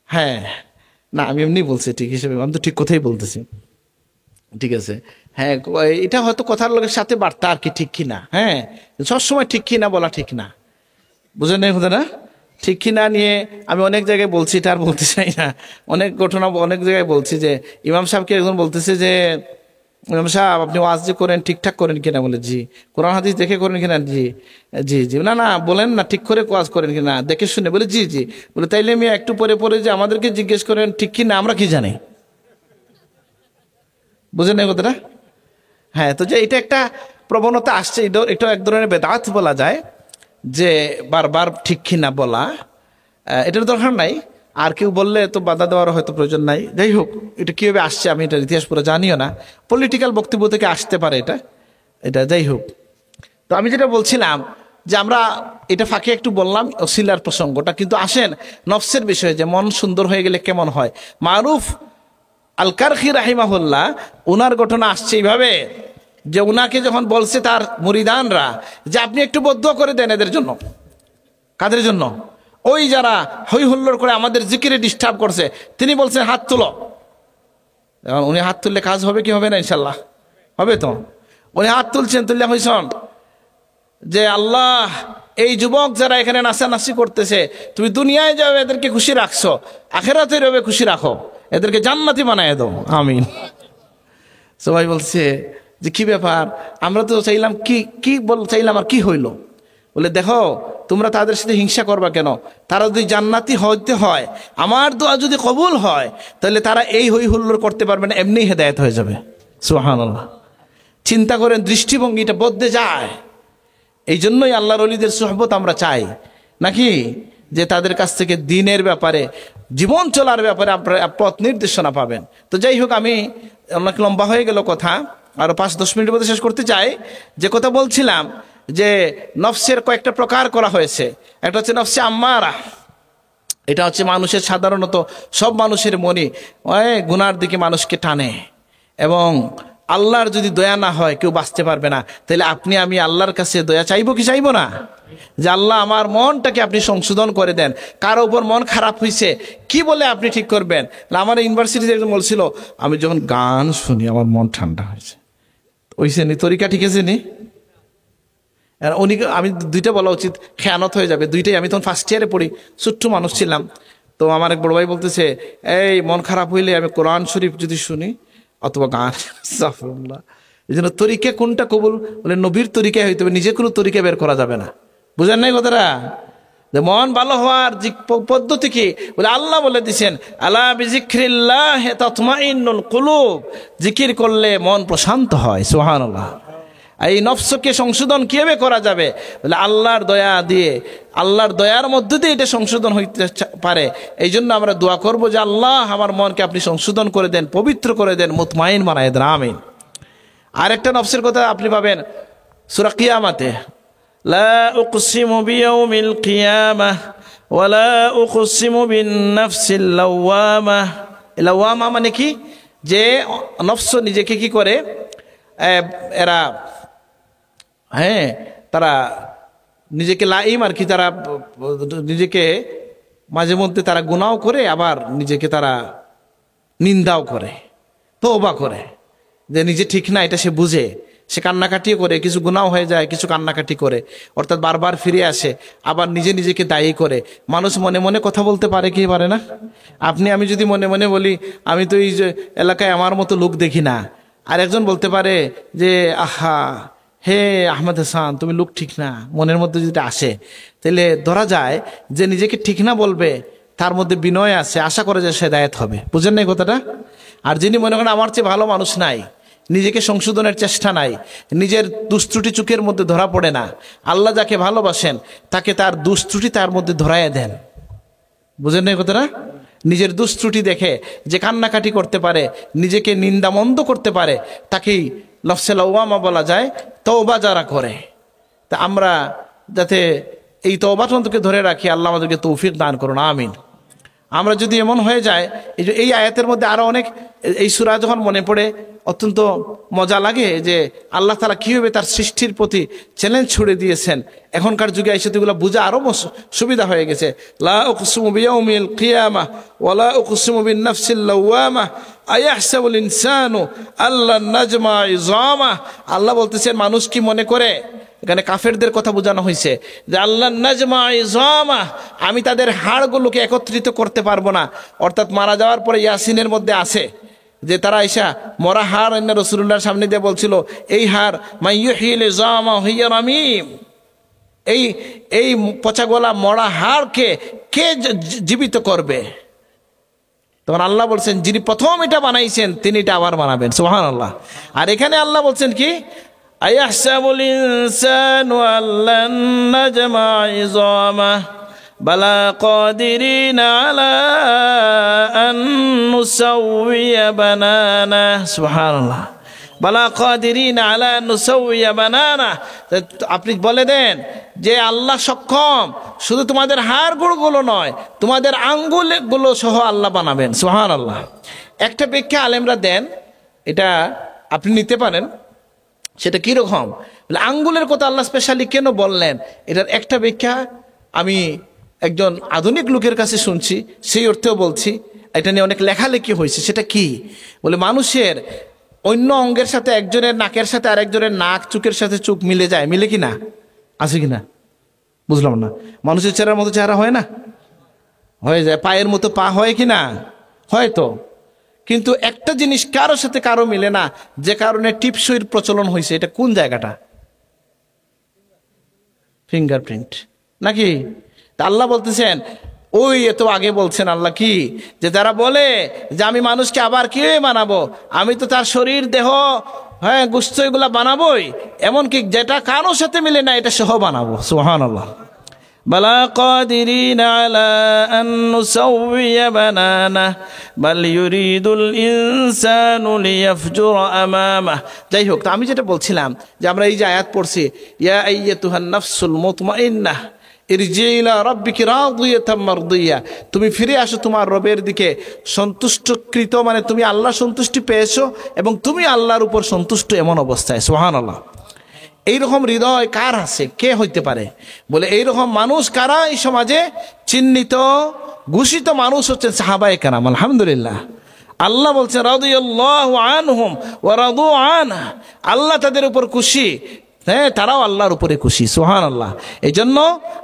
হ্যাঁ, না আমি এমনি বলছি ঠিক হিসেবে, আমি তো ঠিক কথাই বলতেছি। ঠিক আছে, হ্যাঁ, এটা হয়তো কথার লোকের সাথে বার্তা আর কি, ঠিক কিনা? হ্যাঁ, সবসময় ঠিক কিনা বলা ঠিক না, বুঝেন না কথা না? ঠিক কিনা নিয়ে আমি অনেক জায়গায় বলছি, এটা আর বলতে চাই না। অনেক ঘটনা অনেক জায়গায় বলছি যে ইমাম সাহেবকে একজন বলতেছে যে ইমাম সাহেব আপনি ওয়াজ যে করেন ঠিকঠাক করেন কিনা? বলে জি। কোরআন হাদিস দেখে করেন কিনা? জি জি জি। না না, বলেন না ঠিক করে ওয়াজ করেন কিনা, দেখে শুনে? বলে জি জি। বলে তাইলে আমি একটু পরে পরে যে আমাদেরকে জিজ্ঞেস করেন ঠিক কিনা, আমরা কি জানি? বুঝেন না কথাটা? হ্যাঁ, তো যে এটা একটা প্রবণতা আসছে, এটা এক ধরনের বেদাত বলা যায়, যে বারবার ঠিক কিনা বলা, এটার দরকার নাই। আর কেউ বললে তো বাধা দেওয়ার হয়তো প্রয়োজন নাই। যাই হোক, এটা কীভাবে আসছে আমি এটার ইতিহাস পুরো জানিও না, পলিটিক্যাল বক্তব্য থেকে আসতে পারে এটা যাই হোক। তো আমি যেটা বলছিলাম যে আমরা এটা ফাঁকে একটু বললাম ওসিলার প্রসঙ্গটা, কিন্তু আসেন নফসের বিষয়ে, যে মন সুন্দর হয়ে গেলে কেমন হয়। মারুফ আল কারখি রাহিমাহুল্লাহ, ওনার ঘটনা আসছে এইভাবে যে ওনাকে যখন বলছে তার মুরিদানরা যে আপনি একটু বদুয়া করে দেন এদের জন্য। কাদের জন্য? ওই যারা হই হুল্লোড় করে আমাদের জিকিরে ডিস্টার্ব করছে। তিনি বলছেন হাত তুলো। উনি হাত তুললে কাজ হবে কি হবে না? ইনশাল্লাহ হবে। তো উনি হাত তুলছেন, তুললে হইসন যে আল্লাহ, এই যুবক যারা এখানে নাচানাচি করতেছে, তুমি দুনিয়ায় যাও এদেরকে খুশি রাখছো, আখেরাতে রবে খুশি রাখো, এদেরকে জান্নাতি বানায় দাও, আমিন। সবাই বলছে যে কি ব্যাপার, আমরা তো চাইলাম কি চাইলাম আর কি হইল? বলে দেখো, তোমরা তাদের সাথে হিংসা করবা কেন? তারা যদি জান্নাতি হইতে হয়, আমার দোয়া যদি কবুল হয়, তাহলে তারা এই হই হুল্লোড় করতে পারবে না, এমনি হেদায়েত হয়ে যাবে। সুবহানাল্লাহ। চিন্তা করেন, দৃষ্টিভঙ্গিটা বদলে যায়। এই জন্যই আল্লাহর ওলিদের সুহবত আমরা চাই, নাকি? যে তাদের কাছ থেকে দিনের ব্যাপারে, জীবন চলার ব্যাপারে আপনারা পথ নির্দেশনা পাবেন। তো যাই হোক, আমি অনেক লম্বা হয়ে গেল কথা, আরো 5-10 মিনিটের মধ্যে শেষ করতে চাই। যে কথা বলছিলাম যে নফসের কয়েকটা প্রকার করা হয়েছে। একটা হচ্ছে নফসে আম্মারা, এটা হচ্ছে মানুষের সাধারণত সব মানুষের মনে গুনার দিকে মানুষকে টানে, এবং আল্লাহর যদি দয়া না হয় কেউ বাঁচতে পারবে না। তাহলে আপনি আমি আল্লাহর কাছে দয়া চাইবো কি চাইবো না? যে আল্লাহ আমার মনটাকে আপনি সংশোধন করে দেন। কারো উপর মন খারাপ হয়েছে, কি বলে আপনি ঠিক করবেন? আমার ইউনিভার্সিটিতে একজন বলছিল, আমি যখন গান শুনি আমার মন ঠান্ডা হয়েছে। ওইসে নি তরিকা ঠিক আছে নি? উনি, আমি দুইটা বলা উচিত, খেয়ানত হয়ে যাবে দুইটাই। আমি তখন ফার্স্ট ইয়ারে পড়ি, ছোট্ট মানুষ ছিলাম। তো আমার এক বড় ভাই বলতেছে, এই মন খারাপ হইলে আমি কোরআন শরীফ যদি শুনি অথবা গান। এই জন্য তরিকা কোনটা কবুল? বলে নবীর তরিকায় হইতে হবে, নিজে কোনো তরিকা বের করা যাবে না। বুঝেন নাই কথাটা? যে মন ভালো হওয়ার পদ্ধতি কি? বলে আল্লাহ বলে দিছেন, আলা বিযিকরিল্লাহ তাতমাইন্নুল কুলুব, জিকির করলে মন প্রশান্ত হয়। সুবহানাল্লাহ। এই নফসকে সংশোধন কিভাবে করা যাবে? বলে আল্লাহর দয়া দিয়ে, আল্লাহর দয়ার মধ্যে দিয়ে এটা সংশোধন হইতে পারে। এই জন্য আমরা দোয়া করবো যে আল্লাহ আমার মনকে আপনি সংশোধন করে দেন, পবিত্র করে দেন, মুতমাইন বানায় দেন, আমিন। আরেকটা নফসের কথা আপনি পাবেন সূরা কিয়ামাতে, লা উকসিমু বিয়াউমিল কিয়ামাহ ওয়া লা উকসিমু বিন-নাফসিল লাওয়ামাহ। লাওয়ামা মানে কি? যে নফস নিজেকে কি করে, এরা তারা নিজেকে লাইম আর কি, তারা নিজেকে মাঝে মধ্যে তারা গুনাহ করে, আবার নিজেকে তারা নিন্দাও করে, তওবা করে, যে নিজে ঠিক না এটা সে বুঝে, সে কান্নাকাটিও করে, কিছু গুনাহ হয়ে যায়, কিছু কান্নাকাটি করে, অর্থাৎ বারবার ফিরে আসে, আবার নিজেকে দায়ী করে। মানুষ মনে মনে কথা বলতে পারে কি পারে না? আপনি আমি যদি মনে মনে বলি, আমি তো এই যে এলাকায় আমার মতো লোক দেখি না, আর একজন বলতে পারে যে আহা, হে আহমদ হাসান, তুমি লোক ঠিক না, মনের মধ্যে যদি আসে, তাহলে ধরা যায় যে নিজেকে ঠিক না বলবে, তার মধ্যে বিনয় আছে, আশা করে যে সে হেদায়েত হবে। বুঝেন না কথাটা? আর যিনি মনে করেন আমার চেয়ে ভালো মানুষ নাই, নিজেকে সংশোধনের চেষ্টা নাই, নিজের দুস্ত্রুটি চোখের মধ্যে ধরা পড়ে না, আল্লাহ যাকে ভালোবাসেন তাকে তার দুস্ত্রুটি তার মধ্যে ধরাইয়া দেন। বুঝেন না কথাটা? নিজের দুস্ত্রুটি দেখে যে কান্নাকাটি করতে পারে, নিজেকে নিন্দামন্দ করতে পারে, তাকেই নফসে লাওয়ামা বলা যায়, তওবা যারা করে। তা আমরা যাতে এই তওবাটাকে ধরে রাখি, আল্লাহ আমাদেরকে তৌফিক দান করুন, আমিন। আমরা যদি এমন হয়ে যায়, এই আয়াতের মধ্যে আরো অনেক, এই সূরা যখন মনে পড়ে অত্যন্ত মজা লাগে যে আল্লাহ তাআলা কিভাবে তার সৃষ্টির প্রতি চ্যালেঞ্জ ছুড়ে দিয়েছেন। এখনকার যুগে এই সেগুলো বোঝা আরো সুবিধা হয়ে গেছে। লা উকসিমু বিয়াউমিল কিয়ামাহ ওয়া লা উকসিমু বিন-নাফসিল লাওয়ামাহ আয়াহসাবুল ইনসানু আল্লা নাজমা ইযামাহ। আল্লাহ বলতেছেন, মানুষ কি মনে করে, এখানে কাফেরদের কথা বোঝানো হয়েছে, যে আল্লাহ নাজমা ইযামাহ, আমি তাদের হাড়গুলোকে একত্রিত করতে পারবো না। অর্থাৎ মারা যাওয়ার পরে ইয়াসিনের মধ্যে আছে যে তারা আইসা মরা হাড় এনে রাসূলুল্লাহর সামনে দিয়ে বলছিল, এই হাড় মাইয়ুহিল ইযামা হিয়া রামীম, এই পচা গলা মরা হাড়কে কে জীবিত করবে? তখন আল্লাহ বলছেন যিনি প্রথম এটা বানাইছেন তিনি এটা আবার বানাবেন, সুবহানাল্লাহ। আর এখানে আল্লাহ বলছেন কি, আয়াহসাবুল ইনসানু আল্লান নাজমা ইযামা বালা কাদিরিনা আলা আন নুসাউইয়া বানানা, সুবহানাল্লাহ। বালা কাদিরিনা আলা আন নুসাউইয়া বানানা, আপনি বলে দেন যে আল্লাহ সক্ষম শুধু তোমাদের হাড়গুলো নয়, তোমাদের আঙ্গুলগুলো সহ আল্লাহ বানাবেন, সুবহানাল্লাহ। একটা ব্যাখ্যা আলেমরা দেন, এটা আপনি নিতে পারেন। সেটা কিরকম, আঙ্গুলের কথা আল্লাহ স্পেশালি কেন বললেন, এটার একটা ব্যাখ্যা আমি একজন আধুনিক লোকের কাছে শুনছি, সেই অর্থেও বলছি। এটা নিয়ে অনেক লেখালেখি হয়েছে। সেটা কি বলে, মানুষের অন্য অঙ্গের সাথে একজনের নাকের সাথে আরেকজনের নাক, চোখের সাথে চোখ মিলে যায়, মিলে কি না, আছে কি না, বুঝলাম না। মানুষের চেহারার মতো চেহারা হয় না, হয়ে যায়। পায়ের মতো পা হয় কি না, হয়তো। কিন্তু একটা জিনিস কারোর সাথে কারো মিলে না, যে কারণে টিপসইর প্রচলন হয়েছে। এটা কোন জায়গাটা, ফিঙ্গারপ্রিন্ট নাকি? আল্লাহ বলতেছেন, ওই এত আগে বলছেন আল্লাহ কি, যে যারা বলে যে আমি মানুষকে আবার কি বানাবো, আমি তো তার শরীর দেহ, হ্যাঁ, গোশত এগুলা বানাবোই, এমনকি যেটা কারোর সাথে মিলে না এটা সহ বানাবো, সুবহানাল্লাহ। বালা কাদিরিনা আলা আন নুসাউইয়া বানানা বাল ইউরিদুল ইনসানু লিয়াফজুরা আমামা। যাই হোক, আমি যেটা বলছিলাম যে আমরা এই যে আয়াত পড়ছি, ইয়া আইয়াতুহান নাফসুল মুতমাইন্নাহ ইরজিই ইলা রাব্বিকি রাদিয়াতাম মারদিয়া, তুমি ফিরে আসো তোমার রবের দিকে সন্তুষ্টকৃত, মানে তুমি আল্লাহ সন্তুষ্টি পেয়েছো এবং তুমি আল্লাহর উপর সন্তুষ্ট এমন অবস্থায়, সুবহানাল্লাহ। এইরকম হৃদয় কার আছে, কে হইতে পারে বলে, এইরকম মানুষ কারা এই সমাজে চিহ্নিত ঘোষিত মানুষ হচ্ছেন সাহাবায়ে কেরাম, আলহামদুলিল্লাহ। আল্লাহ বলছেন রাদিয়াল্লাহু আনহুম ওয়া রাদু আনহু, আল্লাহ তাদের উপর খুশি, হ্যাঁ, তারাও আল্লাহর উপরে খুশি, সুবহানাল্লাহ। এই জন্য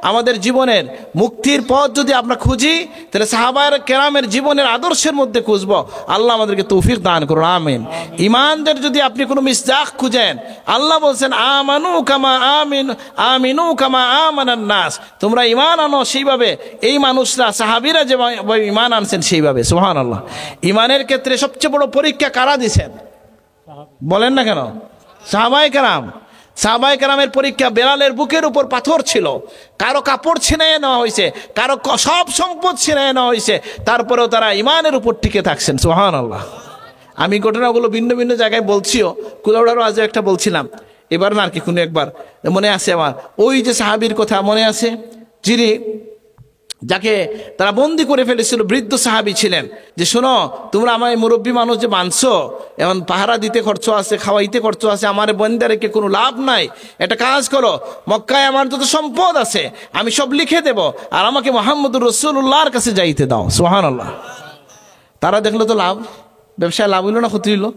আমাদের জীবনের মুক্তির পথ যদি আমরা খুঁজি, তাহলে সাহাবায়ে কেরামের জীবনের আদর্শের মধ্যে খুঁজব। আল্লাহ আমাদেরকে তৌফিক দান করুন, আমিন। ইমানদের যদি আপনি কোনো মিসদাক খুঁজেন, আল্লাহ বলছেন আমিনু কামা আমানান নাস, তোমরা ইমান আনো সেইভাবে এই মানুষরা, সাহাবীরা যে ইমান আনছেন সেইভাবে, সুবহানাল্লাহ। ইমানের ক্ষেত্রে সবচেয়ে বড় পরীক্ষা কারা দিয়েছেন বলেন না কেন? সাহাবায়ে কেরাম। সাহাবায়ে কেরামের পরীক্ষা, বেলালের বুকের উপর পাথর ছিল, কারো কাপড় ছিনিয়ে নেওয়া হয়েছে, কারো সব সম্পদ ছিনিয়ে নেওয়া হয়েছে, তারপরেও তারা ইমানের উপর টিকে থাকছেন, সুবহানাল্লাহ। আমি ঘটনাগুলো ভিন্ন ভিন্ন জায়গায় বলছিও, কুলাউড়ারও আজও একটা বলছিলাম, এবার না আর কি, কোনো একবার মনে আছে আমার, ওই যে সাহাবীর কথা মনে আছে, যিনি, যাকে তারা বন্দি করে ফেলেছিল, বৃদ্ধ সাহাবী ছিলেন, যে শোনো তোমরা আমার মুরব্বী মানুষ যে মানছো, এখন পাহারা দিতে খরচ আছে, খাওয়াইতে খরচ আছে, আমার বন্দা রেখে কোনো লাভ নাই, একটা কাজ করো, মক্কায় আমার যত সম্পদ আছে আমি সব লিখে দেব, আর আমাকে মুহাম্মদুর রাসূলুল্লাহর কাছে যাইতে দাও, সুবহানাল্লাহ। তারা দেখলো তো লাভ, ব্যবসায় লাভ হইল না ক্ষতি হইল?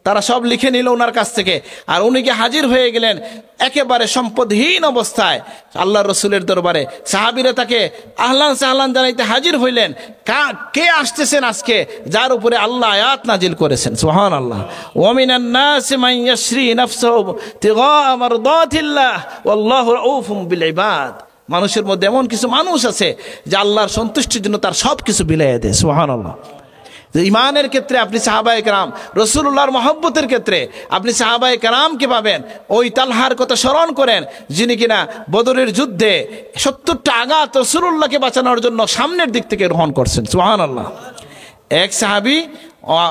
তারা সব লিখে নিল ওনার কাছ থেকে, আর উনিকে হাজির হয়ে গেলেন একেবারে সম্পদহীন অবস্থায় আল্লাহর রসুলের দরবারে। সাহাবীরা তাকে আহলান সাহলান জানাইতে হাজির হইলেন, কে আসতেছেন আজকে, যার উপরে আল্লাহ আয়াত নাজিল করেছেন, সুবহানাল্লাহ। ওয়া মিনান নাসি মান ইয়াশরি নাফসাহু তিগা মারদাতিল্লাহ ওয়াল্লাহু রাউফুম বিল ইবাদ, মানুষের মধ্যে এমন কিছু মানুষ আছে যে আল্লাহর সন্তুষ্টির জন্য তার সব কিছু বিলাইয়া দেয়, সুবহানাল্লাহ। ইমানের ক্ষেত্রে আপনি সাহাবায়ে কেরাম, রাসূলুল্লাহর মহব্বতের ক্ষেত্রে আপনি সাহাবায়ে কেরামকে পাবেন। ওই তালহার কথা স্মরণ করেন, যিনি কিনা বদরের যুদ্ধে 70টা আঘাত রাসূলুল্লাহকে বাঁচানোর জন্য সামনের দিক থেকে গ্রহণ করছেন, সুবহানাল্লাহ। এক সাহাবী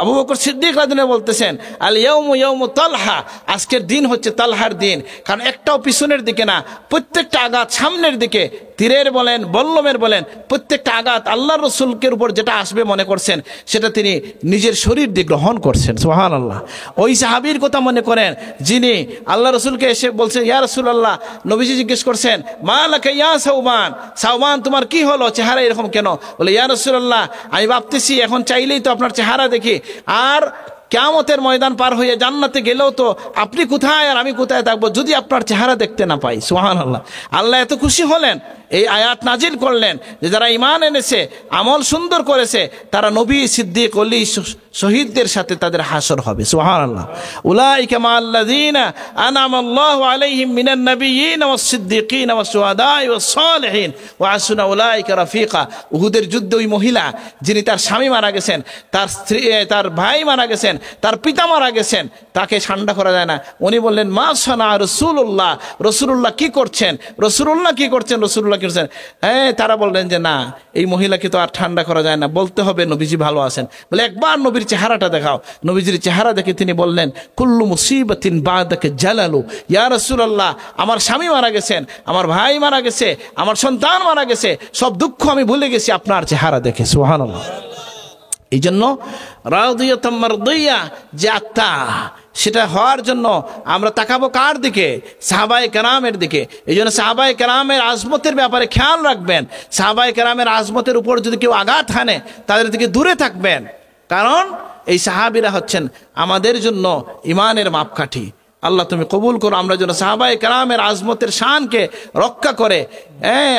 আবু বকর সিদ্দিক রাদিয়াল্লাহু আনহু বলতেছেন, আল ইয়াউমু ইয়াউমু তালহা, আজকের দিন হচ্ছে তালহার দিন, কারণ একটাও পিছনের দিকে না, প্রত্যেকটা আঘাত সামনের দিকে, তীরের বলেন বল্লমের বলেন, প্রত্যেকটা আঘাত আল্লাহর রাসূলের উপর যেটা আসবে মনে করছেন সেটা তিনি নিজের শরীর দিয়ে গ্রহণ করছেন, সুবহানাল্লাহ। ওই সাহাবীর কথা মনে করেন, যিনি আল্লাহ রাসূলকে এসে বলছেন, ইয়া রাসূলুল্লাহ, নবীজি জিজ্ঞেস করছেন, মা লাকা ইয়া সাওবান, সাওবান তোমার কি হলো, চেহারা এরকম কেন? বলে, ইয়া রাসূলুল্লাহ, আমি ভাবতেছি এখন চাইলেই তো আপনার চেহারা দেখি, আর কিয়ামতের ময়দান পার হয়ে জান্নাতে গেলেও তো আপনি কোথায় আর আমি কোথায় থাকবো যদি আপনার চেহারা দেখতে না পাই। সুবহানাল্লাহ। আল্লাহ এত খুশি হলেন, এই আয়াত নাজিল করলেন যে যারা ঈমান এনেছে, আমল সুন্দর করেছে, তারা নবী, সিদ্দিক, ওলি, শহীদদের সাথে তাদের হাসর হবে। সুবহানাল্লাহ। উলাইকা মাআল্লাযীনা আনআমাল্লাহু আলাইহিম মিনান নাবিয়্যিন ওয়াস সিদ্দিকিন ওয়াস শুহাদাই ওয়াস সালিহিন ওয়া হাসুনা উলাইকা রাফিকা। উহুদের যুদ্ধে ওই মহিলা যিনি তার স্বামী মারা গেছেন, তার স্ত্রী, তার ভাই মারা গেছেন, তার পিতা মারা গেছেন, তাকে ঠান্ডা করা যায় না। উনি বললেন মা সানা রাসূলুল্লাহ, রাসূলুল্লাহ কি করছেন, রাসূলুল্লাহ কি করছেন, রাসূলুল্লাহ কি করছেন। হ্যাঁ, তারা বললেন যে না, এই মহিলাকে তো আর ঠান্ডা করা যায় না, বলতে হবে নবীজি ভালো আছেন। বলে একবার নবীর চেহারাটা দেখাও। নবীজির চেহারা দেখে তিনি বললেন কুল্লু মুসিবাতিন বাদাকা জালালু, ইয়া রাসূলুল্লাহ, আমার স্বামী মারা গেছেন, আমার ভাই মারা গেছে, আমার সন্তান মারা গেছে, সব দুঃখ আমি ভুলে গেছি আপনার চেহারা দেখে। সুবহানাল্লাহ। এই জন্য রাদিয়াতুম মারদিয়া যে আত্মা, সেটা হওয়ার জন্য আমরা তাকাবো কার দিকে? সাহাবায়ে কেরামের দিকে। এই জন্য সাহাবায়ে কেরামের আজমতের ব্যাপারে খেয়াল রাখবেন। সাহাবায়ে কেরামের আজমতের উপর যদি কেউ আঘাত হানে, তাদের দিকে দূরে থাকবেন, কারণ এই সাহাবীরা হচ্ছেন আমাদের জন্য ইমানের মাপকাঠি। আল্লাহ তুমি কবুল করো, আমরা যেন সাহাবায়ে কেরামের আজমতের শানকে রক্ষা করে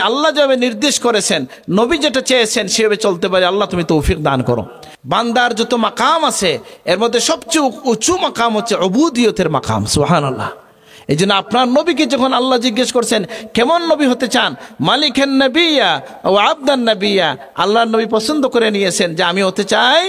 আল্লাহ যেভাবে নির্দেশ করেছেন, নবী যেটা চেয়েছেন সেভাবে চলতে পারি। আল্লাহ তুমি তৌফিক দান করো। বান্দার যত মাকাম আছে এর মধ্যে সবচেয়ে উঁচু মাকাম হচ্ছে উবুদিয়তের মাকাম। সুবহানাল্লাহ। এই জন্য আপনার নবীকে যখন আল্লাহ জিজ্ঞেস করছেন কেমন নবী হতে চান, মালিকান নবিয়া ও আবদান নবিয়া, আল্লাহর নবী পছন্দ করে নিয়েছেন যে আমি হতে চাই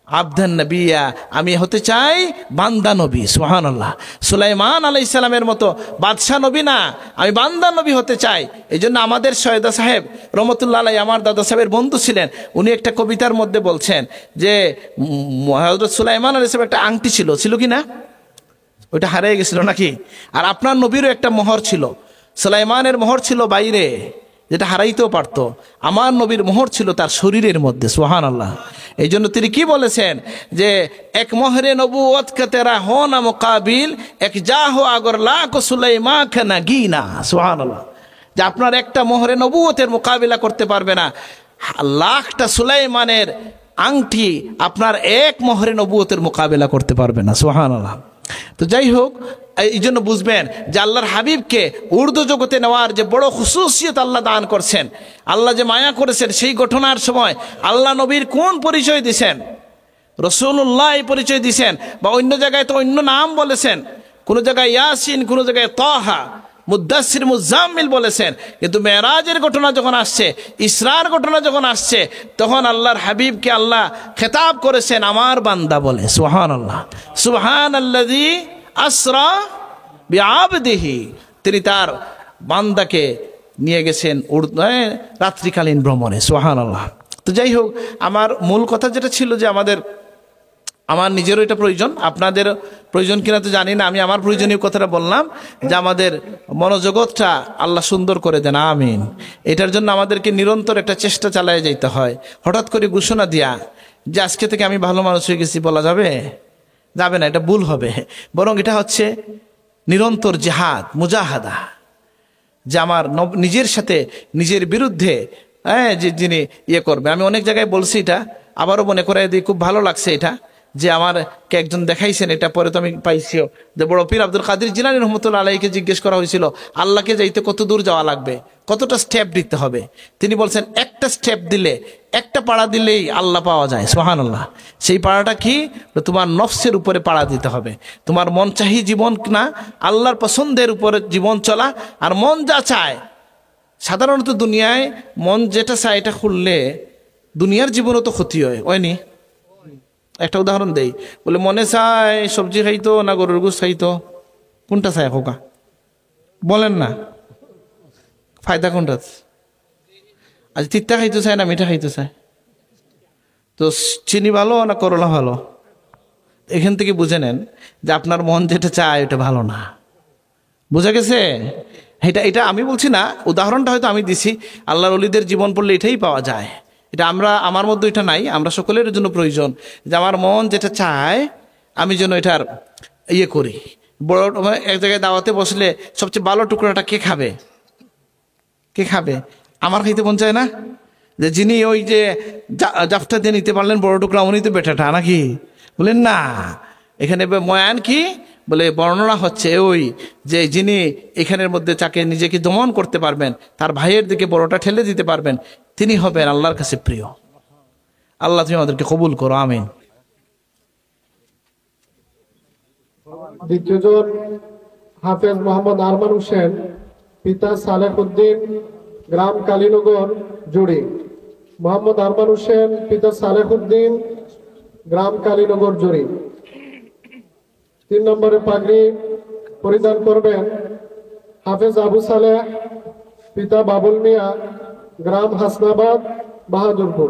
আবদান নবিয়া, আমি হতে চাই বান্দা নবী। সুবহানাল্লাহ। সুলাইমান আলাইহিস সালামের মতো বাদশাহ নবী না, আমি বান্দা নবী হতে চাই। এই জন্য আমাদের সৈয়দা সাহেব রহমতুল্লাহ আলাইহি, আমার দাদা সাহেবের বন্ধু ছিলেন, উনি একটা কবিতার মধ্যে বলছেন যে হযরত সুলাইমান আলাইহিস সালামের একটা আংটি ছিল কি না, ওইটা হারিয়ে গেছিল নাকি? আর আপনার নবীরও একটা মোহর ছিল। সুলাইমানের মোহর ছিল বাইরে, যেটা হারাইতেও পারত। আমার নবীর মোহর ছিল তার শরীরের মধ্যে। সুবহানাল্লাহ। এই জন্য তিনি কি বলেছেন যে এক মোহরে নবুয়ত কা তেরা হো না মুকাবিল, এক জাহো আগর লাখ সুলাইমা কা নাগিনা। সুবহানাল্লাহ। যে আপনার একটা মোহরে নবুয়তের মোকাবিলা করতে পারবে না, লাখটা সুলাইমানের আংটি আপনার এক মোহরে নবুয়তের মোকাবিলা করতে পারবে না। সুবহানাল্লাহ। তো যাই হোক, এই জন্য বুঝবেন যে আল্লাহর হাবিবকে উর্দু জগতে নেওয়ার যে বড় খুশুসিয়ত আল্লাহ দান করছেন, আল্লাহ যে মায়া করেছেন, সেই ঘটনার সময় আল্লাহ নবীর কোন পরিচয় দিছেন? রাসূলুল্লাহ পরিচয় দিছেন, বা অন্য জায়গায় তো অন্য নাম বলেছেন, কোন জায়গায় ইয়াসিন, কোন জায়গায় তাহা, মুদ্দাসির, মুজাম্মিল বলেছেন। কিন্তু মেরাজের ঘটনা যখন আসছে, ইসরার ঘটনা যখন আসছে, তখন আল্লাহর হাবিবকে আল্লাহ খেতাব করেছেন আমার বান্দা বলে। সুবহানাল্লাহ। সুবহানাল্লাযী আসরা বিআবদিহি, তিনি তার বান্দাকে নিয়ে গেছেন রাত্রিকালীন ভ্রমণে। সুবহানাল্লাহ। তো যাই হোক, আমার মূল কথা যেটা ছিল যে আমার নিজেরও এটা প্রয়োজন, আপনাদের প্রয়োজন কিনা তো জানি না, আমি আমার প্রয়োজনীয় কথাটা বললাম যে আমাদের মনোজগৎটা আল্লাহ সুন্দর করে দেন, আমিন। এটার জন্য আমাদেরকে নিরন্তর একটা চেষ্টা চালিয়ে যেতে হয়। হঠাৎ করে ঘোষণা দিয়া যে আজকে থেকে আমি ভালো মানুষ হয়ে গেছি বলা যাবে না, এটা ভুল হবে। বরং এটা হচ্ছে নিরন্তর জিহাদ, মুজাহাদা, যে আমার নিজের সাথে নিজের বিরুদ্ধে যে যিনি করবে। আমি অনেক জায়গায় বলছি, এটা আবারও মনে করে দিই, খুব ভালো লাগছে এটা, যে আমারকে একজন দেখাইছেন, এটা পরে তো আমি পাইছিও, যে বড় পীর আব্দুল কাদের জিলানী রহমতুল্লাহ আলাইহিকে জিজ্ঞেস করা হয়েছিল আল্লাহকে যাইতে কত দূর যাওয়া লাগবে, কতটা স্টেপ দিতে হবে। তিনি বলছেন একটা স্টেপ দিলে, একটা পাড়া দিলেই আল্লাহ পাওয়া যায়। সুবহানাল্লাহ। সেই পাড়াটা কি? তোমার নফসের উপরে পাড়া দিতে হবে। তোমার মন চাহি জীবন না, আল্লাহর পছন্দের উপরে জীবন চলা। আর মন যা চায়, সাধারণত দুনিয়ায় মন যেটা চায় এটা খুললে দুনিয়ার জীবনও তো ক্ষতি হয়নি। একটা উদাহরণ দেই, বলে মনে চায় সবজি খাইতো না গরুর গোশত খাইতো, কোনটা চায় খোকা? বলেন না, ফায়দা কোনটা? আজ তিতা খাইতে চায় না মিঠা খাইতে চায়? তো চিনি ভালো না করলা ভালো? এখান থেকে বুঝে নেন যে আপনার মন যেটা চায় ওটা ভালো না। বুঝা গেছে? এটা আমি বলছি না, উদাহরণটা হয়তো আমি দিছি। আল্লাহর ওলিদের জীবন পড়লে এটাই পাওয়া যায়। এটা আমার মধ্যে এটা নাই, আমরা সকলের জন্য প্রয়োজন যে আমার মন যেটা চায় আমি যেন এটার করি। বড় এক জায়গায় দাওয়াতে বসলে সবচেয়ে ভালো টুকরাটা কে খাবে? আমার খাইতে মন চায় না? যে যিনি ওই যে জাফটা দিয়ে নিতে পারলেন বড় টুকরা, উনি তো বেটাটা নাকি? বলেন না, এখানে বয়ান কি বলে বর্ণনা হচ্ছে ওই যে যিনি এখানের মধ্যে তাকে নিজেকে দমন করতে পারবেন, তার ভাইয়ের দিকে বড়টা ঠেলে দিতে পারবেন, তিনি হবেন আল্লাহর কাছে প্রিয়। আল্লাহ তুমি আমাদেরকে কবুল করো, আমিন। দ্বিতীয়জন হাফেজ মোহাম্মদ আরমান হোসেন, পিতা সালেহ উদ্দিন, গ্রাম কালীনগর, জুড়ি। মোহাম্মদ আরমান হোসেন, পিতা সালেহ উদ্দিন, গ্রাম কালীনগর, জুড়ি। 3 নম্বরে পাগড়ি পরিধান করবেন হাফেজ আবু সালেহ, পিতা বাবুল মিয়া, গ্রাম হাসনাবাদ, বাহাদুরপুর।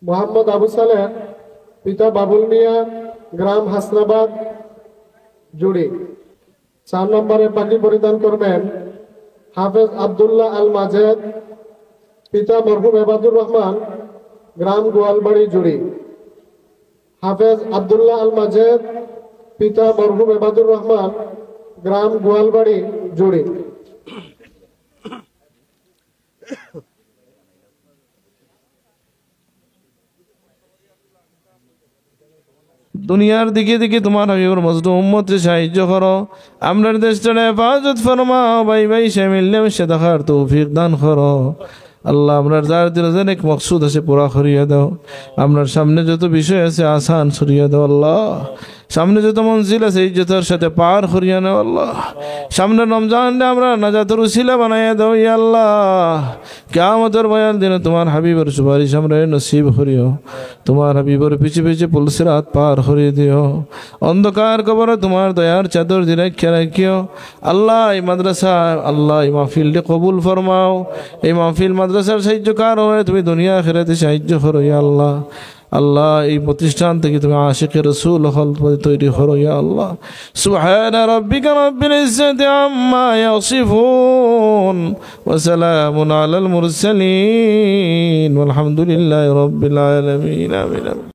মোহাম্মদ আবু সালেহ, পিতা বাবুল মিয়া, গ্রাম হাসনাবাদ, জুড়ি। 4 নম্বরে পাগড়ি পরিধান করবেন হাফেজ আব্দুল্লাহ আল মাজেদ, পিতা মরহুম এবাদুর রহমান, গ্রাম গোয়ালবাড়ি, জুড়ি। হাফেজ আব্দুল্লাহ আল মাজেদ, পিতা মরহুম এবাদুর রহমান, গ্রাম গোয়ালবাড়ি, জুড়ি। দুনিয়ার দিকে দিকে তোমার হাবিবুর মজলুম উম্মতকে সাহায্য করো, আমরার দেশটারে হেফাজত ফরমাও, ভাই ভাই সে মিলেমিশে দেখার তৌফিক দান করো। আল্লাহ আমরার যার দিলে যেন এক মকসুদ আছে পুরা করিয়া দাও। আমরার সামনে যত বিষয় আছে আসান সরিয়া দাও আল্লাহ। সামনে যত মঞ্জিল আছে ইজ্জতের সাথে পার করিয়া নাও আল্লাহ। সামনে রমজান আমরা নাজাতের উসিলা বানাইয়া দাও ইয়া আল্লাহ। কিয়ামতের বয়ান দিনে তোমার হাবিবের সুপারিশ আমরা নসিব করিও। তোমার হাবিবের পিছে পিছে পুলসিরাত পার করিয়ে দিও। অন্ধকার কবরে তোমার দয়ার চাদর দিয়ে রাখিয়া রাখিও আল্লাহ। এই মাদ্রাসা আল্লাহ এই মাহফিলটি কবুল ফরমাও। এই মাহফিল মাদ্রাসার সাহায্যকার হয়ে তুমি দুনিয়া আখিরাতে সাহায্য করো ইয়া আল্লাহ। আল্লাহ এই প্রতিষ্ঠান থেকে তুমি আশিকের রাসূল হল তৈরি করো ইয়া আল্লাহ। সুবহানা রাব্বিকা রাব্বিল ইজ্জাতি আম্মা ইয়াসিফুন ওয়া সালামুন আলাল মুরসালিন ওয়াল হামদুলিল্লাহি রাব্বিল আলামিন। আমিন।